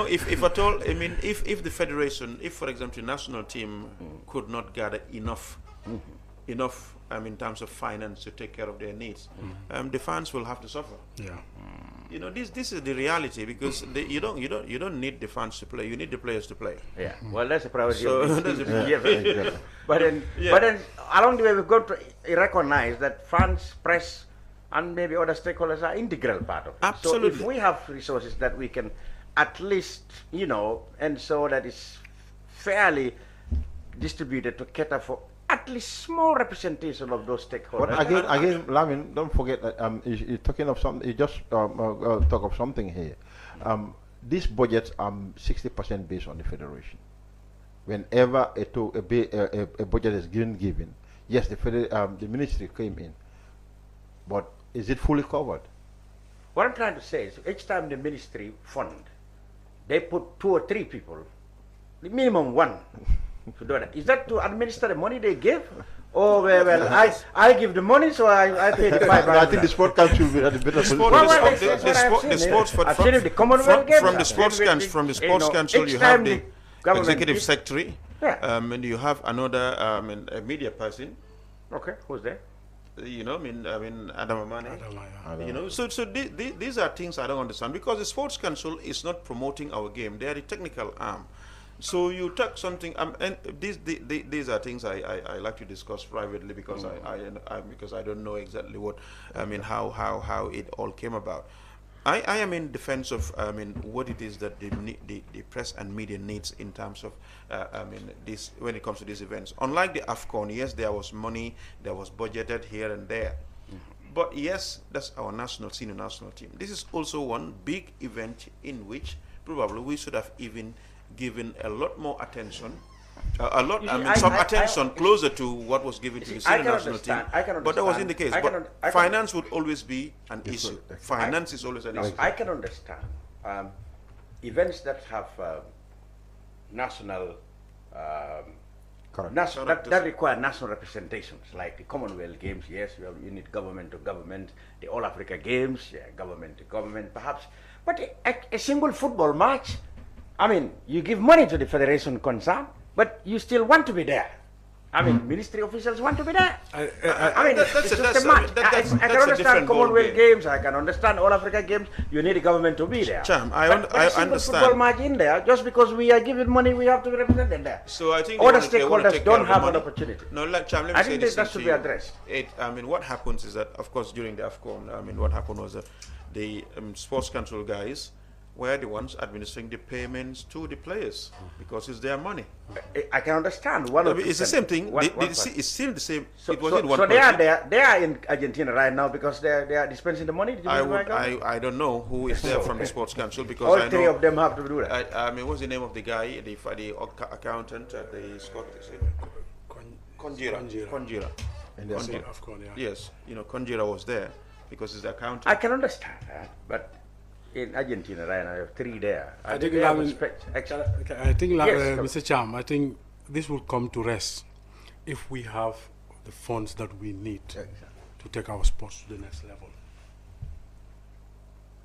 if at all, I mean, if the federation, if for example the national team could not gather enough. In terms of finance to take care of their needs, the fans will have to suffer. Yeah. This is the reality because you don't need the fans to play. You need the players to play. Yeah. Well, that's a priority. Exactly. But then along the way we've got to recognize that fans, press, and maybe other stakeholders are integral part of it. Absolutely. So if we have resources that we can at least ensure that it's fairly distributed to cater for at least small representation of those stakeholders. But again, Lamin, don't forget that you're talking of something. You just talk of something here. These budgets are 60% based on the federation. Whenever a budget is given, yes, the ministry came in, but is it fully covered? What I'm trying to say is, each time the ministry fund, they put 2 or 3 people, the minimum 1. To do that. Is that to administer the money they give? Or I give the money, so I pay the 500. I think the sport council will be at the better position. From the sports council, you have the executive secretary, and you have another a media person. Okay, who's there? Adam Amane. So these are things I don't understand because the sports council is not promoting our game; they are the technical arm. So you talk something, and these are things I like to discuss privately because I don't know exactly what how it all came about. I am in defense of what it is that the press and media needs in terms of this when it comes to these events. Unlike the AFCON, yes, there was money, there was budgeted here and there, but yes, that's our senior national team. This is also one big event in which probably we should have even given a lot more attention, attention closer to what was given to the senior national team. But that wasn't the case. But finance would always be an issue. Finance is always an issue. I can understand events that have national that require national representations, like the Commonwealth Games. Yes, you need government to government. The All Africa Games, government to government, perhaps. But a single football match. I mean, you give money to the federation concerned, but you still want to be there. I mean, ministry officials want to be there. It's just a match. I can understand Commonwealth Games, I can understand All Africa Games, you need the government to be there. Cham, I understand. Football match in there, just because we are giving money, we have to be represented there. So I think other stakeholders don't have an opportunity. No, Cham, let me I say think this that should be addressed. What happens is that, of course, during the AFCON, what happened was that the sports council guys were the ones administering the payments to the players because it's their money. I can understand. It's the same thing. It's still the same. So they are there. They are in Argentina right now because they are dispensing the money. I don't know who is there from the sports council because all 3 of them have to do that. What's the name of the guy, the accountant at the Scottish? Conjira. Yes, Conjira was there because he's the accountant. I can understand that, but in Argentina right now, you have 3 there. I think, Mr. Cham, I think this will come to rest if we have the funds that we need to take our sports to the next level.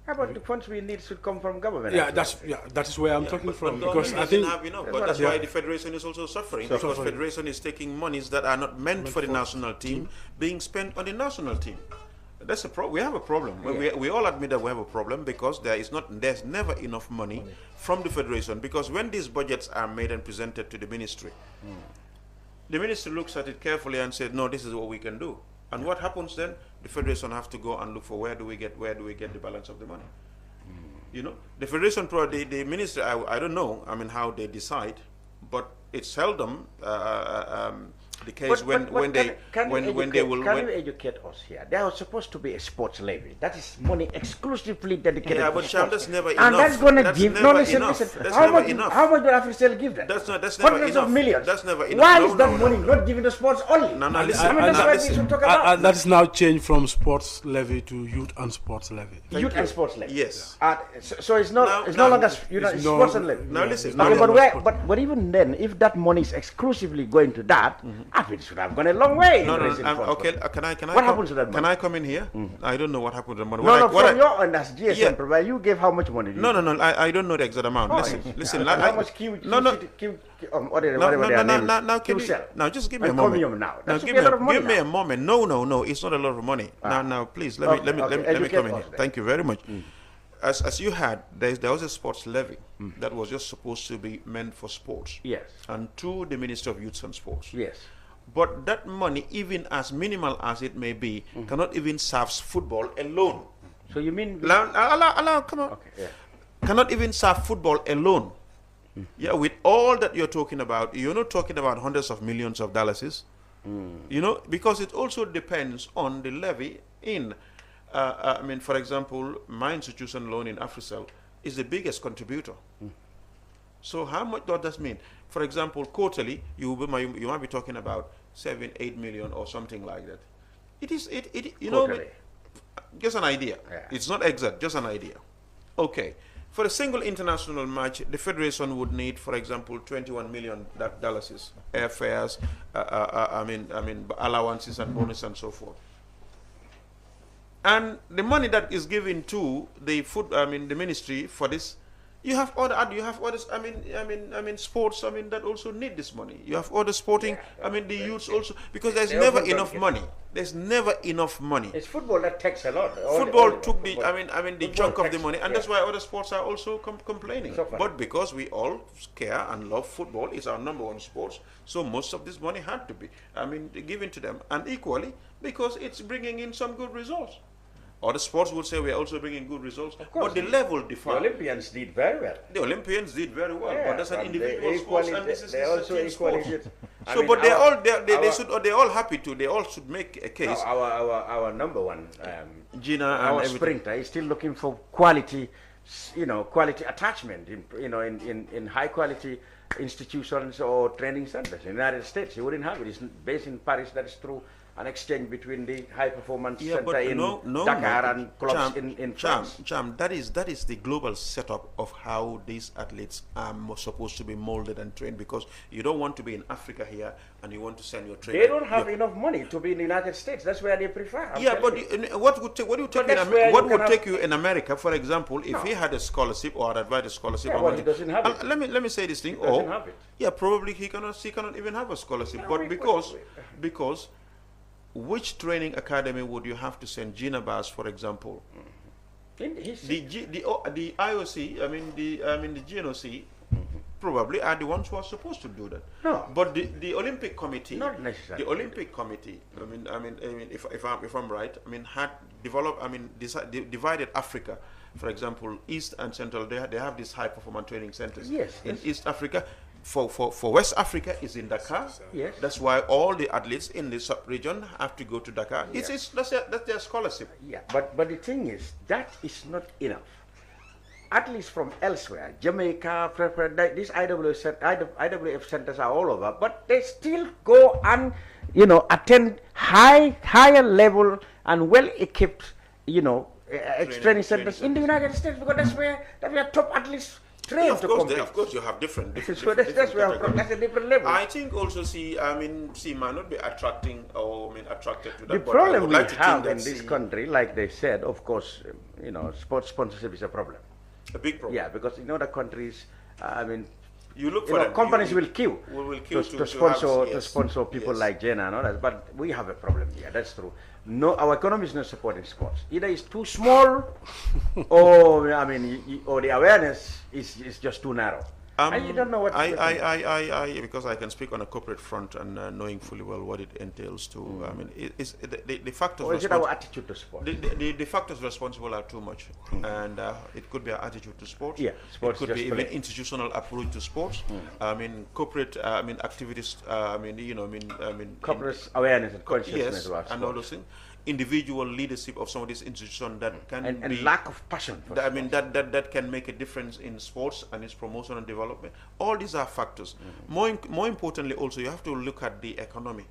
How about the funds we need should come from government? That is where I'm talking from. Because I think that's why the federation is also suffering because federation is taking monies that are not meant for the national team being spent on the national team. That's a problem. We have a problem. We all admit that we have a problem because there's never enough money from the federation because when these budgets are made and presented to the ministry, the ministry looks at it carefully and says, no, this is what we can do. And what happens then? The federation have to go and look for where do we get the balance of the money. You know, the federation, the ministry, I don't know, I mean, how they decide, but it's seldom the case when they will. Can you educate us here? There was supposed to be a sports levy. That is money exclusively dedicated to sports. Cham, that's never and enough. that's going to give. No, listen. That's How never much? enough. How much do Africell give them? That's never Hundreds enough. of millions. That's never enough. Why is that money not given to sports only? No, listen. I mean, that's what we should talk about. And that is now changed from sports levy to youth and sports levy. Youth and sports levy. Yes. So it's not. It's no longer sports and levy. Now listen. Okay, but even then, if that money is exclusively going to that, I think it should have gone a long way. Okay, can I what happens to that money? Can I come in here? I don't know what happened to the money. From your end as GSM provider, you gave how much money? No, I don't know the exact amount. Listen. How much Now just give me a moment. Now give me a moment. No, it's not a lot of money. Now please let me come in here. Thank you very much. As you had, there was a sports levy that was just supposed to be meant for sports. Yes. And to the Minister of Youth and Sports. Yes. But that money, even as minimal as it may be, cannot even serve football alone. So you mean... Allow, come on. Okay, yeah. Cannot even serve football alone. Yeah, with all that you're talking about, you're not talking about hundreds of millions of dollars. You know, because it also depends on the levy in... I mean, for example, my institution loan in Africell is the biggest contributor. So how much does that mean? For example, quarterly, you might be talking about 7-8 million or something like that. You know, just an idea. Yeah. It's not exact, just an idea. Okay. For a single international match, the federation would need, for example, $21 million, airfares, allowances and bonus and so forth. And the money that is given to the the ministry for this, you have others. Sports. That also need this money. You have other sporting. The youths also, because there's never enough money. There's never enough money. It's football that takes a lot. Football took the chunk of the money, and that's why other sports are also complaining. But because we all care and love football, it's our number one sport. So most of this money had to be, given to them, and equally because it's bringing in some good results. Other sports would say we are also bringing good results, but the level differs. The Olympians did very well. The Olympians did very well, yeah, but that's an individual sport, and this is a team sport. So, but they're all happy to. They all should make a case. No, our number one, Gina, our sprinter is still looking for quality, quality attachment in high quality institutions or training centers. In the United States, you wouldn't have it. It's based in Paris. That is true. An exchange between the high performance center in Dakar and clubs in France. Cham, that is the global setup of how these athletes are supposed to be molded and trained, because you don't want to be in Africa here and you want to send your trainer. They don't have enough money to be in the United States. That's where they prefer. What would take you in America, for example, if he had a scholarship or advised a scholarship? Yeah, he doesn't have it. Let me say this thing. He doesn't have it. Yeah, probably he cannot even have a scholarship, but because which training academy would you have to send Gina Bass, for example? The IOC, the GNOC, probably are the ones who are supposed to do that. No, but the Olympic Committee, not necessarily. The Olympic Committee, if I'm right, had developed, divided Africa. For example, East and Central, they have these high performance training centers. Yes. In East Africa. For West Africa is in Dakar. Yes. That's why all the athletes in the sub-region have to go to Dakar. Yeah. That's their scholarship. Yeah, but the thing is, that is not enough. Athletes from elsewhere, Jamaica, these IWF centers are all over, but they still go and attend higher level and well-equipped training centers in the United States, because that's where top athletes. Yeah, of course, you have different. So that's a different level. I think also might not be attracted to that. The problem we have in this country, like they said, of course, sports sponsorship is a problem. A big problem. Yeah, because in other countries, you look for companies will queue to sponsor people yes. like Jenna and others, but we have a problem here. That's true. No, our economy is not supporting sports. Either it's too small, or the awareness is just too narrow. And you don't know what because I can speak on a corporate front and knowing fully well what it entails too. I mean, the factors. Or is it our attitude to sport? The factors responsible are too much, and it could be our attitude to sports. Yeah, sports. It could be even institutional approach to sports. I mean, corporate. I mean, activities. I mean, corporate awareness and consciousness about and all those things. Individual leadership of some of these institutions that can and be lack of passion for I mean that can make a difference in sports and its promotion and development. All these are factors. More importantly, also you have to look at the economy.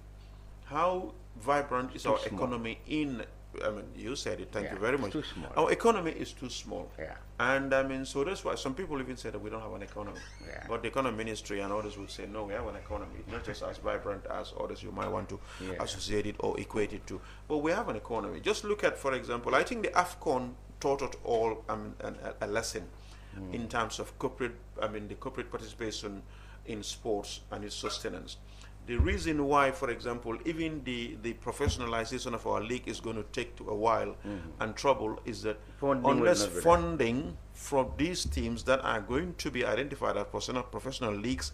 How vibrant is our economy in? I mean, you said it. Thank you very much. Too small. Our economy is too small. Yeah. And I mean, so that's why some people even say that we don't have an economy. Yeah. But the economy ministry and others would say, no, we have an economy. It's not just as vibrant as others you might want to associate it or equate it to. But we have an economy. Just look at, for example, I think the AFCON taught us all a lesson in terms of corporate. I mean, the corporate participation in sports and its sustenance. The reason why, for example, even the professionalization of our league is going to take a while and trouble is that unless funding from these teams that are going to be identified as professional leagues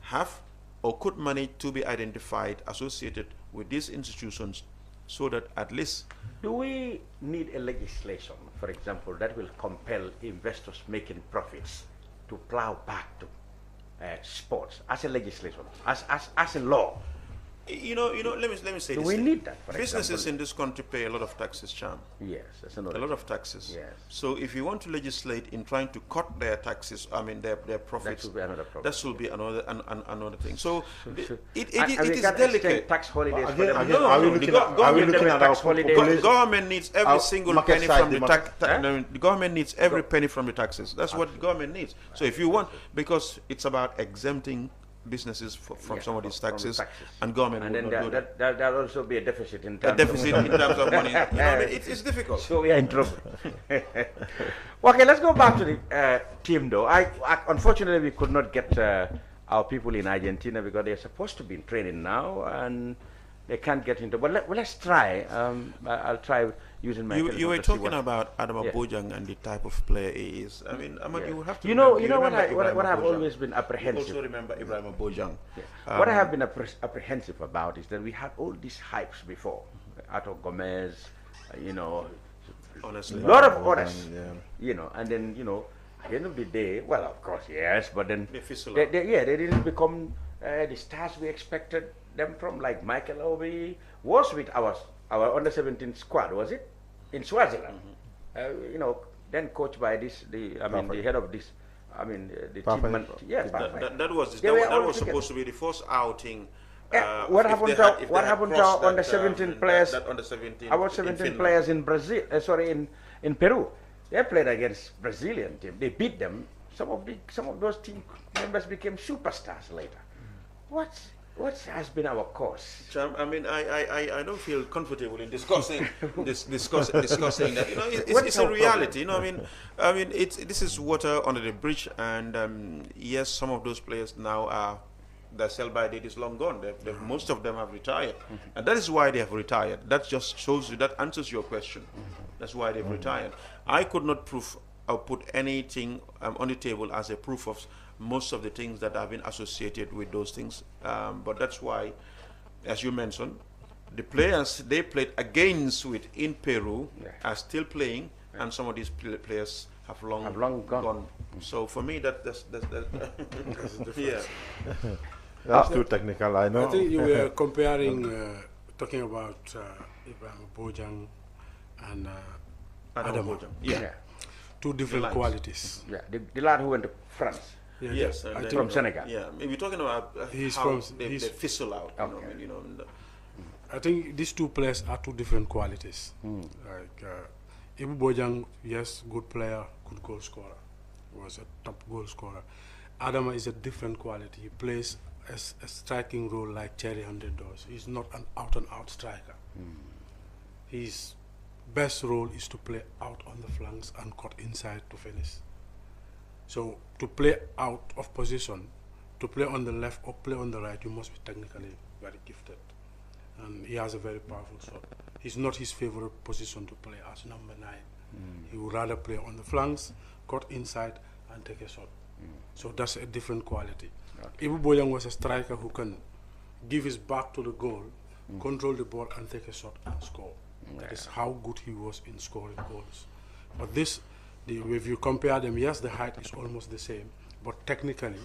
have or could manage to be identified, associated with these institutions, so that at least... Do we need a legislation, for example, that will compel investors making profits to plow back to sports as a legislation, as a law? You know. Let me say this. Do we need that? For businesses example? in this country pay a lot of taxes, Cham. Yes, that's another. A lot of taxes. Yes. So if you want to legislate in trying to cut their taxes, I mean their profits, that should be another problem. That should be another thing. So it is can't delicate. Tax holidays for Again, them. are we looking at our population? Government needs every single penny from the tax. Huh? The government needs every penny from the taxes. That's what the government needs. So if you want, because it's about exempting businesses from some of these taxes, and government and will then not do that. There'll also be a deficit in terms of money. You know, I mean, it's difficult. So we are in trouble. Okay, let's go back to the team though. Unfortunately we could not get our people in Argentina because they're supposed to be in training now and they can't get into. But let's try. I'll try using my. You were talking about Adama Bojang and the type of player he is. I mean, Ahmad, you have to. You know what I've always been apprehensive. You also remember Ibrahim Bojang. Yeah. What I have been apprehensive about is that we had all these hypes before. Ato Gomez, you know, honestly, a lot of others, you know, and then at the end of the day, well, of course, yes, but then they didn't become the stars we expected them from. Like Michael Obi was with our under-17 squad, was it, in Swaziland? Then coached by the head of this. I mean, the team. Yes, that was supposed to be the first outing. What happened to our under-17 players? Our 17 players in Brazil. In Peru, they played against Brazilian team. They beat them. Some of those team members became superstars later. What has been our course? I mean, I don't feel comfortable in discussing discussing that. It's a reality. I mean, this is water under the bridge, and yes, some of those players now their sell-by date is long gone. Most of them have retired, and that is why they have retired. That just shows you, that answers your question. That's why they've retired. I could not prove or put anything on the table as a proof of most of the things that have been associated with those things, but that's why, as you mentioned, the players they played against with in Peru are still playing, and some of these players have long gone. So for me, that's that's too technical, I know. I think you were comparing, talking about Ibrahim Bojang and Adam Bojang. Yeah. Two different qualities. Yeah, the lad who went to France. Yes, I think from Senegal. Yeah, we're talking about how they fizzle out. Okay. I think these two players are two different qualities. Like Ibu Bojang, yes, good player, good goal scorer. He was a top goal scorer. Adama is a different quality. He plays a striking role like Cherry 100 does. He's not an out-and-out striker. His best role is to play out on the flanks and cut inside to finish. So to play out of position, to play on the left or play on the right, you must be technically very gifted. And he has a very powerful shot. It's not his favorite position to play as number 9. He would rather play on the flanks, cut inside and take a shot. So that's a different quality. Okay. Ibu Boyang was a striker who can give his back to the goal, control the ball and take a shot and score. That is how good he was in scoring goals. But this, if you compare them, yes, the height is almost the same, but technically,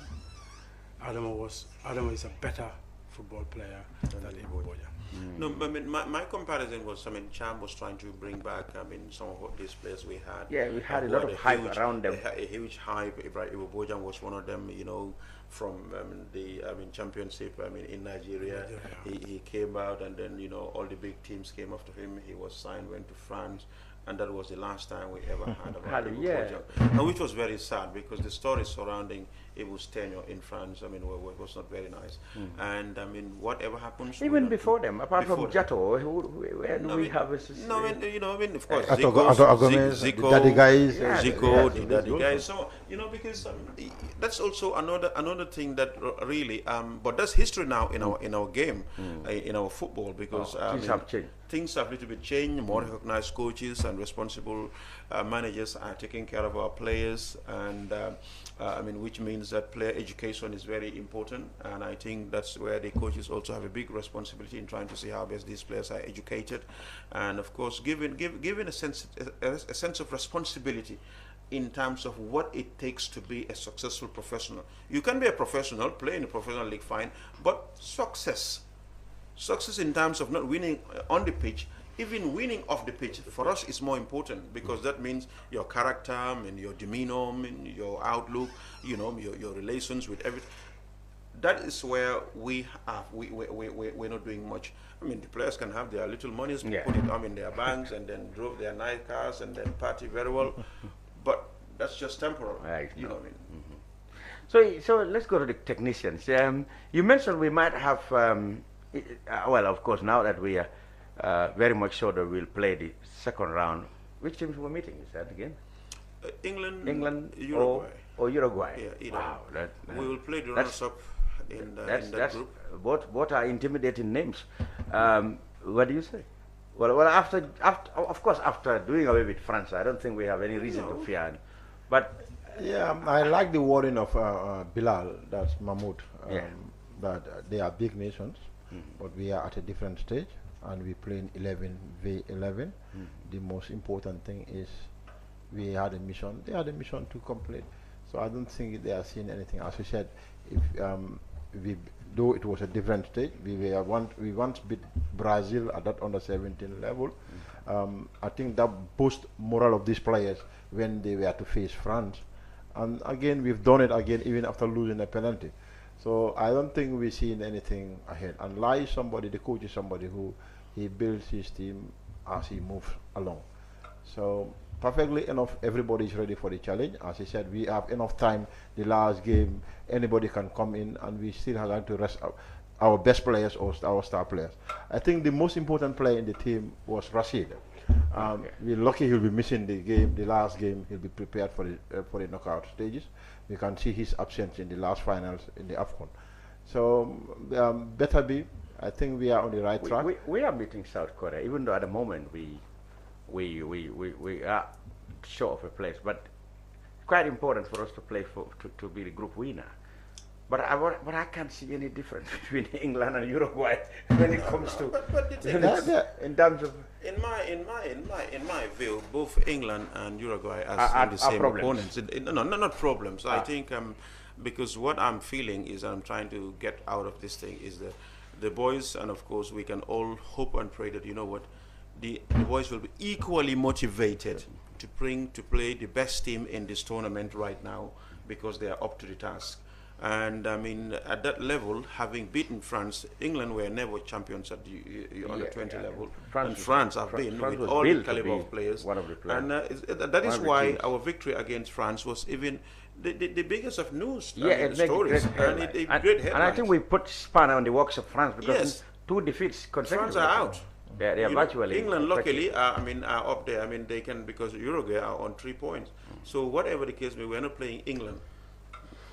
Adama is a better football player than Ibu Boyang. No, I mean, my comparison was, I mean, Cham was trying to bring back, I mean, some of these players we had. Yeah, we had a lot of hype around them. A huge hype. Ibu Boyang was one of them, you know, from the championship, I mean, in Nigeria. He came out, and then, you know, all the big teams came after him. He was signed, went to France, and that was the last time we ever heard about Ibu Boyang. And which was very sad, because the story surrounding Ibu's tenure in France, I mean, was not very nice. And I mean, whatever happens, even before them, apart from Jato, where do we have a no, I mean, you know, I mean, of course, Zico, Daddy guys, Zico, Daddy guys. So, you know, because that's also another thing that really, but that's history now in our game, in our football, because things have changed. Things have a little bit changed. More recognized coaches and responsible managers are taking care of our players, and I mean, which means that player education is very important. And I think that's where the coaches also have a big responsibility in trying to see how best these players are educated, and of course, given a sense of responsibility in terms of what it takes to be a successful professional. You can be a professional, play in a professional league, fine, but success in terms of not winning on the pitch, even winning off the pitch, for us is more important, because that means your character and your demeanor and your outlook, you know, your relations with everything. That is where we're not doing much. I mean, the players can have their little monies, put it in their banks, and then drove their nice cars and then party very well, but that's just temporal. You know what I mean? So let's go to the technicians. You mentioned we might have, well, of course, now that we are very much sure that we'll play the second round. Which teams we're meeting? Is that again? England, Uruguay. Or Uruguay. Yeah, either. Wow, we will play the runners-up in that group. Both are intimidating names. What do you say? Well, after of course, after doing away with France, I don't think we have any reason to fear. But yeah, I like the wording of Bilal. That's Mahmoud. That they are big nations, but we are at a different stage, and we play in 11v11. The most important thing is we had a mission. They had a mission to complete. So I don't think they are seeing anything. As you said, if though it was a different stage, we once beat Brazil at that under 17 level. I think that boosts morale of these players when they were to face France. And again, we've done it again even after losing a penalty. So I don't think we're seeing anything ahead. And Lai is somebody, the coach is somebody who he builds his team as he moves along. So perfectly enough, everybody is ready for the challenge. As he said, we have enough time. The last game, anybody can come in, and we still have to rest our best players or our star players. I think the most important player in the team was Rashid. We're lucky he'll be missing the last game. He'll be prepared for the knockout stages. We can see his absence in the last finals in the AFCON. So better be. I think we are on the right track. We are beating South Korea, even though at the moment we are short of a place. But it's quite important for us to play to be the group winner. But I can't see any difference between England and Uruguay when it comes to in terms of. In my view, both England and Uruguay are the same opponents. No, not problems. I think because what I'm feeling is I'm trying to get out of this thing is the boys, and of course we can all hope and pray that, you know what, the boys will be equally motivated to play the best team in this tournament right now, because they are up to the task. And I mean, at that level, having beaten France, England were never champions at the under 20 level. France have been with all the caliber of players. One of the players. And that is why our victory against France was even the biggest of news stories. And I think we put span on the works of France, because two defeats consecutively. France are out. They are virtually. England, luckily, are up there. I mean, they can, because Uruguay are on 3 points. So whatever the case may be, we're not playing England.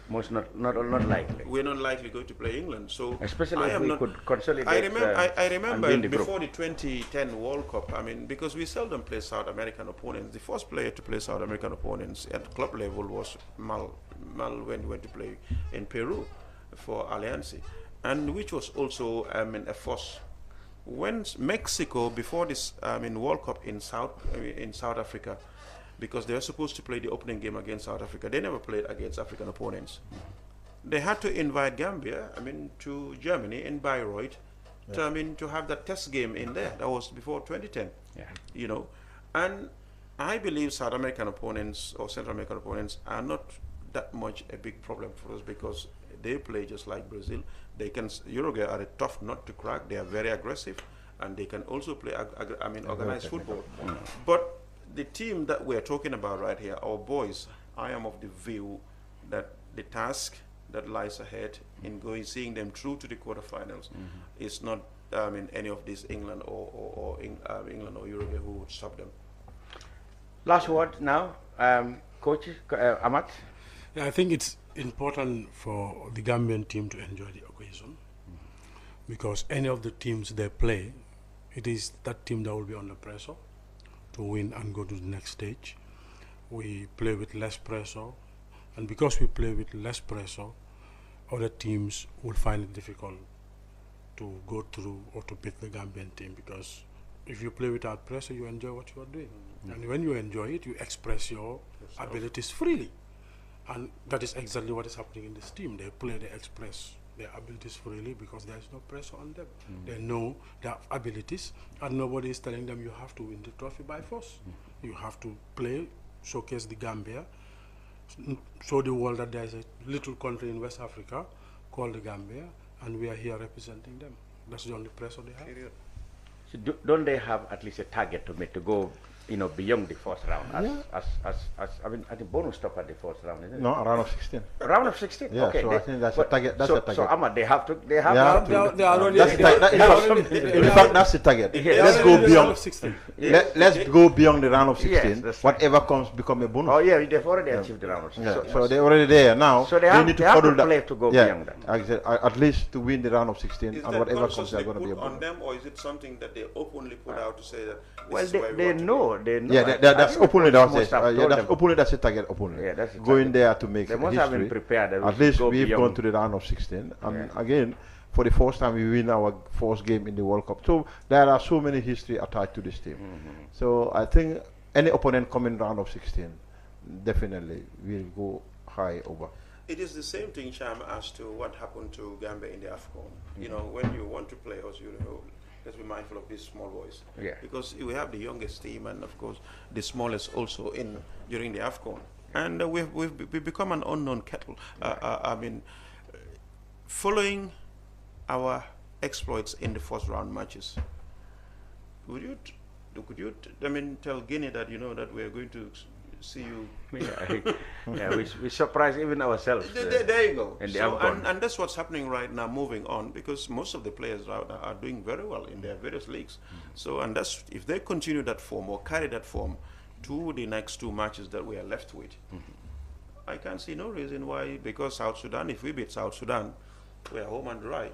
Most not likely. We're not likely going to play England. So especially if we could consolidate. I remember and win the before the 2010 World Cup. I mean, because we seldom play South American opponents. The first player to play South American opponents at club level was Mal when he went to play in Peru for Alianza, and which was also a first. When Mexico before this World Cup in South Africa, because they were supposed to play the opening game against South Africa, they never played against African opponents. They had to invite Gambia, to Germany in Bayreuth, to have that test game in there. That was before 2010. Yeah. And I believe South American opponents or Central American opponents are not that much a big problem for us because they play just like Brazil. Uruguay are a tough nut to crack. They are very aggressive, and they can also play organized football. But the team that we are talking about right here, our boys, I am of the view that the task that lies ahead in seeing them through to the quarterfinals is not any of these England or England or Uruguay who would stop them. Last word now, Coach Amat. Yeah, I think it's important for the Gambian team to enjoy the occasion because any of the teams they play, it is that team that will be under pressure to win and go to the next stage. We play with less pressure, and because we play with less pressure, other teams will find it difficult to go through or to beat the Gambian team, because if you play without pressure, you enjoy what you are doing. And when you enjoy it, you express your abilities freely. And that is exactly what is happening in this team. They play, they express their abilities freely because there is no pressure on them. They know their abilities, and nobody is telling them you have to win the trophy by force. You have to play, showcase the Gambia, show the world that there is a little country in West Africa called the Gambia, and we are here representing them. That's the only pressure they have. So don't they have at least a target to meet to go, beyond the first round? I think bonus stop at the first round, isn't it? No, round of 16. Round of 16. Yeah, okay. So I think that's a target. That's a target. So Ahmad, they have to. They are already. In fact, that's the target. Let's go beyond. Let's go beyond the round of 16. Yes, whatever comes become a bonus. Oh yeah, they've already achieved the round of 16. So they're already there now. So they need to follow that. Play to go beyond that. At least to win the round of 16, and whatever comes, they're going to be a bonus. On them, or is it something that they openly put out to say that? Well, they know. Yeah, that's openly. That's openly. That's a target. Openly. Yeah, that's going there to make they must history. have been prepared. At least we've gone to the round of 16, and again, for the first time, we win our first game in the World Cup. So there are so many history attached to this team. So I think any opponent coming round of 16 definitely will go high over. It is the same thing, Cham, as to what happened to Gambia in the AFCON. When you want to play us, let's be mindful of these small boys. Yeah. Because we have the youngest team and, of course, the smallest also during the AFCON. And we've become an unknown kettle. Following our exploits in the first round matches, could you tell Guinea that that we are going to see you? We surprise even ourselves. There you go. And that's what's happening right now. Moving on, because most of the players are doing very well in their various leagues. So, and that's if they continue that form or carry that form to the next two matches that we are left with. I can't see no reason why. Because South Sudan, if we beat South Sudan, we are home and dry.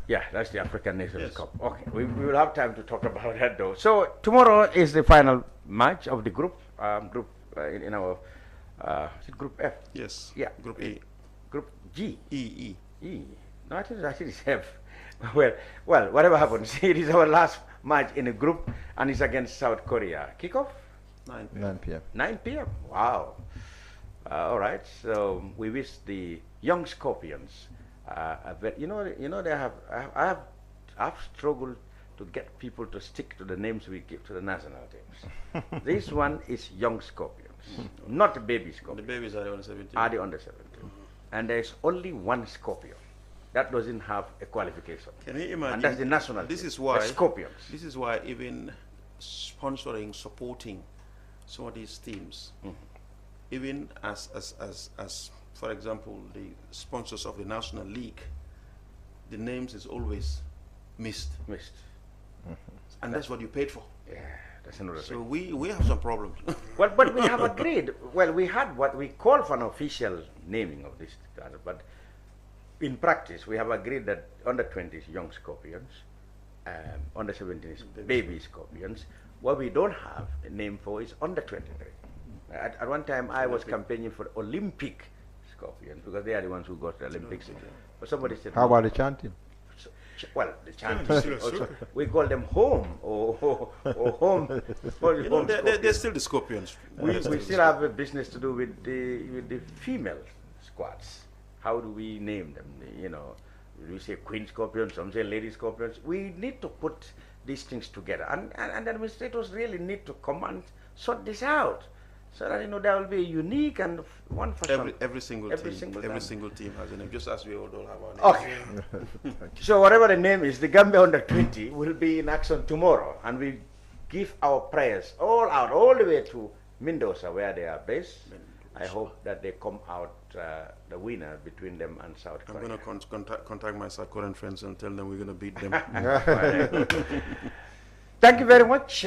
Yeah, that's the African Nations Cup. Okay, we will have time to talk about that though. So tomorrow is the final match of the group. In our Group F. Yes. Yeah. Group E. Group G. E. No, I think it's F. Well, whatever happens, it is our last match in a group, and it's against South Korea. Kickoff? 9 p.m. 9 p.m. Wow. All right. So we wish the young Scorpions. I've struggled to get people to stick to the names we give to the national teams. This one is young Scorpions, not the baby Scorpions. The babies are the under 17. Are the under 17. And there's only one Scorpion. That doesn't have a qualification. Can you imagine? And that's the national This team, is why the Scorpions. This is why even sponsoring, supporting some of these teams, even as for example, the sponsors of the National League, the names is always missed. And that's what you paid for. Yeah, That's another So thing. we have some problems. Well, but we have agreed. Well, we had what we call for an official naming of this, but in practice, we have agreed that under 20 is young scorpions, under 17 is baby scorpions. What we don't have a name for is under 23. At one time, I was campaigning for Olympic scorpions because they are the ones who go to the Olympics. But somebody said, how about the chanting? Well, the chanting also, we call them home or home. You know, they're still the scorpions. We still have a business to do with the female squads. How do we name them? You know, we say queen scorpions, some say lady scorpions. We need to put these things together, and administrators really need to come and sort this out, so that there will be a unique and one for every single team has a name, just as we all don't have our names. Okay. So whatever the name is, the Gambia under 20 will be in action tomorrow, and we give our prayers all out, all the way to Mendoza, where they are based. I hope that they come out the winner between them and South Korea. I'm going to contact my South Korean friends and tell them we're going to beat them. Thank you very much,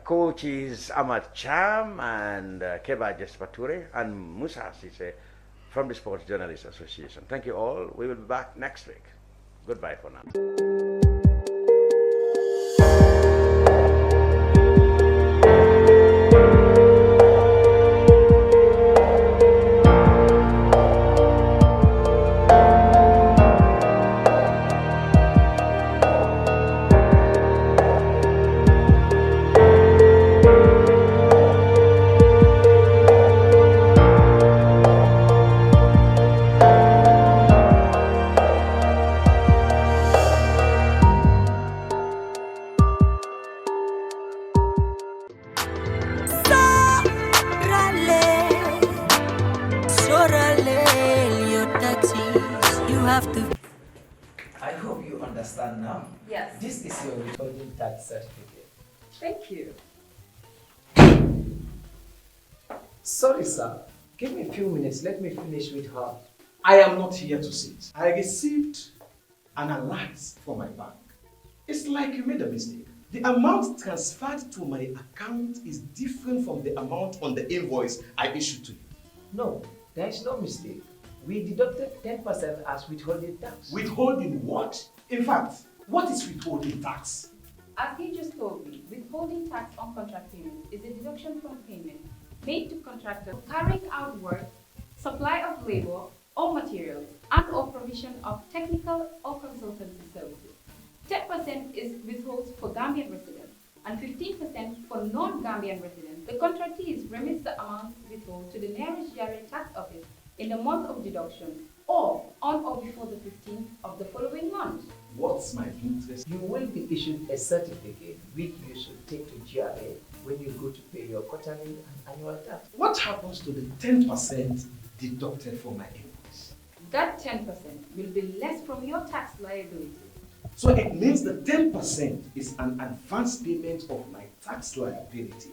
coaches Lamin Cham and Keba Fatou and Musa Sise from the Sports Journalists Association. Thank you all. We will be back next week. Goodbye for now. I hope you understand now. Yes. This is your withholding tax certificate. Thank you. Sorry, sir. Give me a few minutes. Let me finish with her. I am not here to sit. I received an alert from my bank. It's like you made a mistake. The amount transferred to my account is different from the amount on the invoice I issued to you. No, there is no mistake. We deducted 10% as withholding tax. Withholding what? In fact, what is withholding tax? As he just told me, withholding tax on contract payments is a deduction from payment made to contractors carrying out work, supply of labor or materials, and or provision of technical or consultancy services. 10% is withheld for Gambian residents and 15% for non-Gambian residents. The contractees remits the amount withheld to the nearest GRA tax office in the month of deduction or on or before the 15th of the following month. What's my interest? You will be issued a certificate which you should take to GRA when you go to pay your quarterly and annual tax. What happens to the 10% deducted from my invoice? That 10% will be less from your tax liability. So it means the 10% is an advance payment of my tax liability.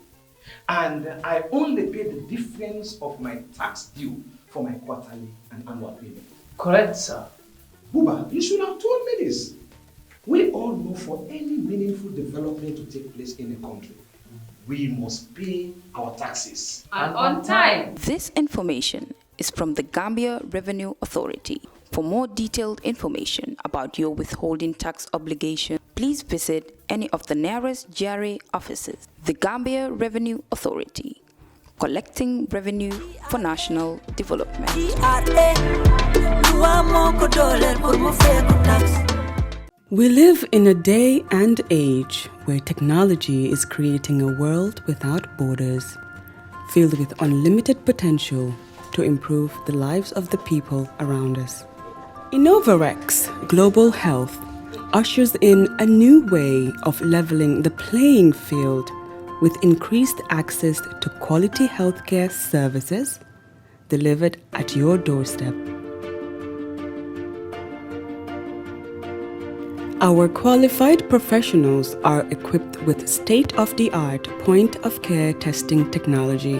And I only pay the difference of my tax due for my quarterly and annual payment. Correct, sir. Buba, you should have told me this. We all know for any meaningful development to take place in a country, we must pay our taxes. And on time. This information is from the Gambia Revenue Authority. For more detailed information about your withholding tax obligation, please visit any of the nearest GRA offices. The Gambia Revenue Authority, collecting revenue for national development. We live in a day and age where technology is creating a world without borders, filled with unlimited potential to improve the lives of the people around us. Innovarex Global Health ushers in a new way of leveling the playing field with increased access to quality healthcare services delivered at your doorstep. Our qualified professionals are equipped with state-of-the-art point-of-care testing technology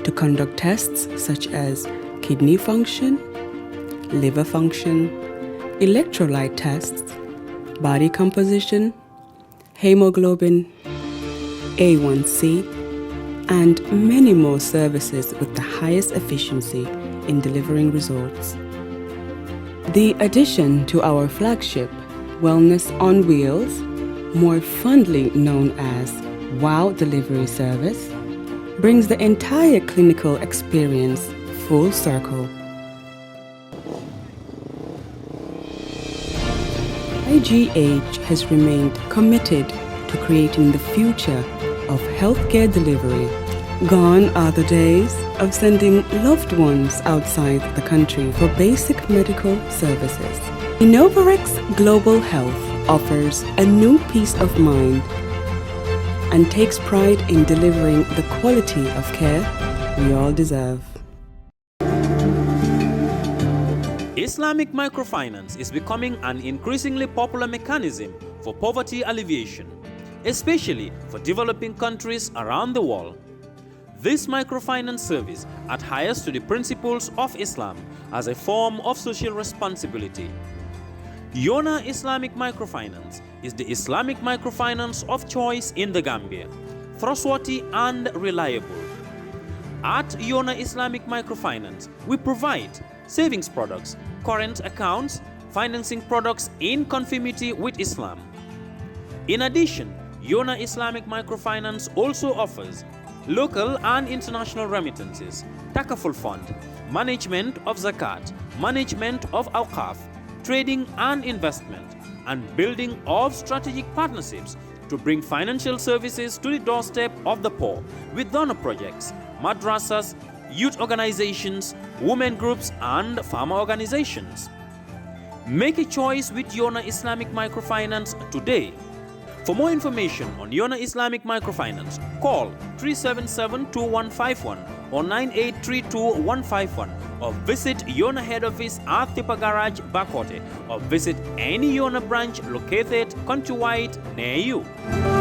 to conduct tests such as kidney function, liver function, electrolyte tests, body composition, hemoglobin, A1C, and many more services with the highest efficiency in delivering results. The addition to our flagship, Wellness on Wheels, more fondly known as WOW Delivery Service, brings the entire clinical experience full circle. IGH has remained committed to creating the future of healthcare delivery. Gone are the days of sending loved ones outside the country for basic medical services. Innovarex Global Health offers a new peace of mind and takes pride in delivering the quality of care we all deserve. Islamic microfinance is becoming an increasingly popular mechanism for poverty alleviation, especially for developing countries around the world. This microfinance service adheres to the principles of Islam as a form of social responsibility. Yona Islamic Microfinance is the Islamic microfinance of choice in the Gambia, trustworthy and reliable. At Yona Islamic Microfinance, we provide savings products, current accounts, financing products in conformity with Islam. In addition, Yona Islamic Microfinance also offers local and international remittances, takaful fund, management of zakat, management of awqaf, trading and investment, and building of strategic partnerships to bring financial services to the doorstep of the poor with donor projects, madrasas, youth organizations, women groups, and farmer organizations. Make a choice with Yona Islamic Microfinance today. For more information on Yona Islamic Microfinance, call 377-2151 or 9832-151 or visit Yona head office at Tipa Garage, Bakote, or visit any Yona branch located countrywide near you.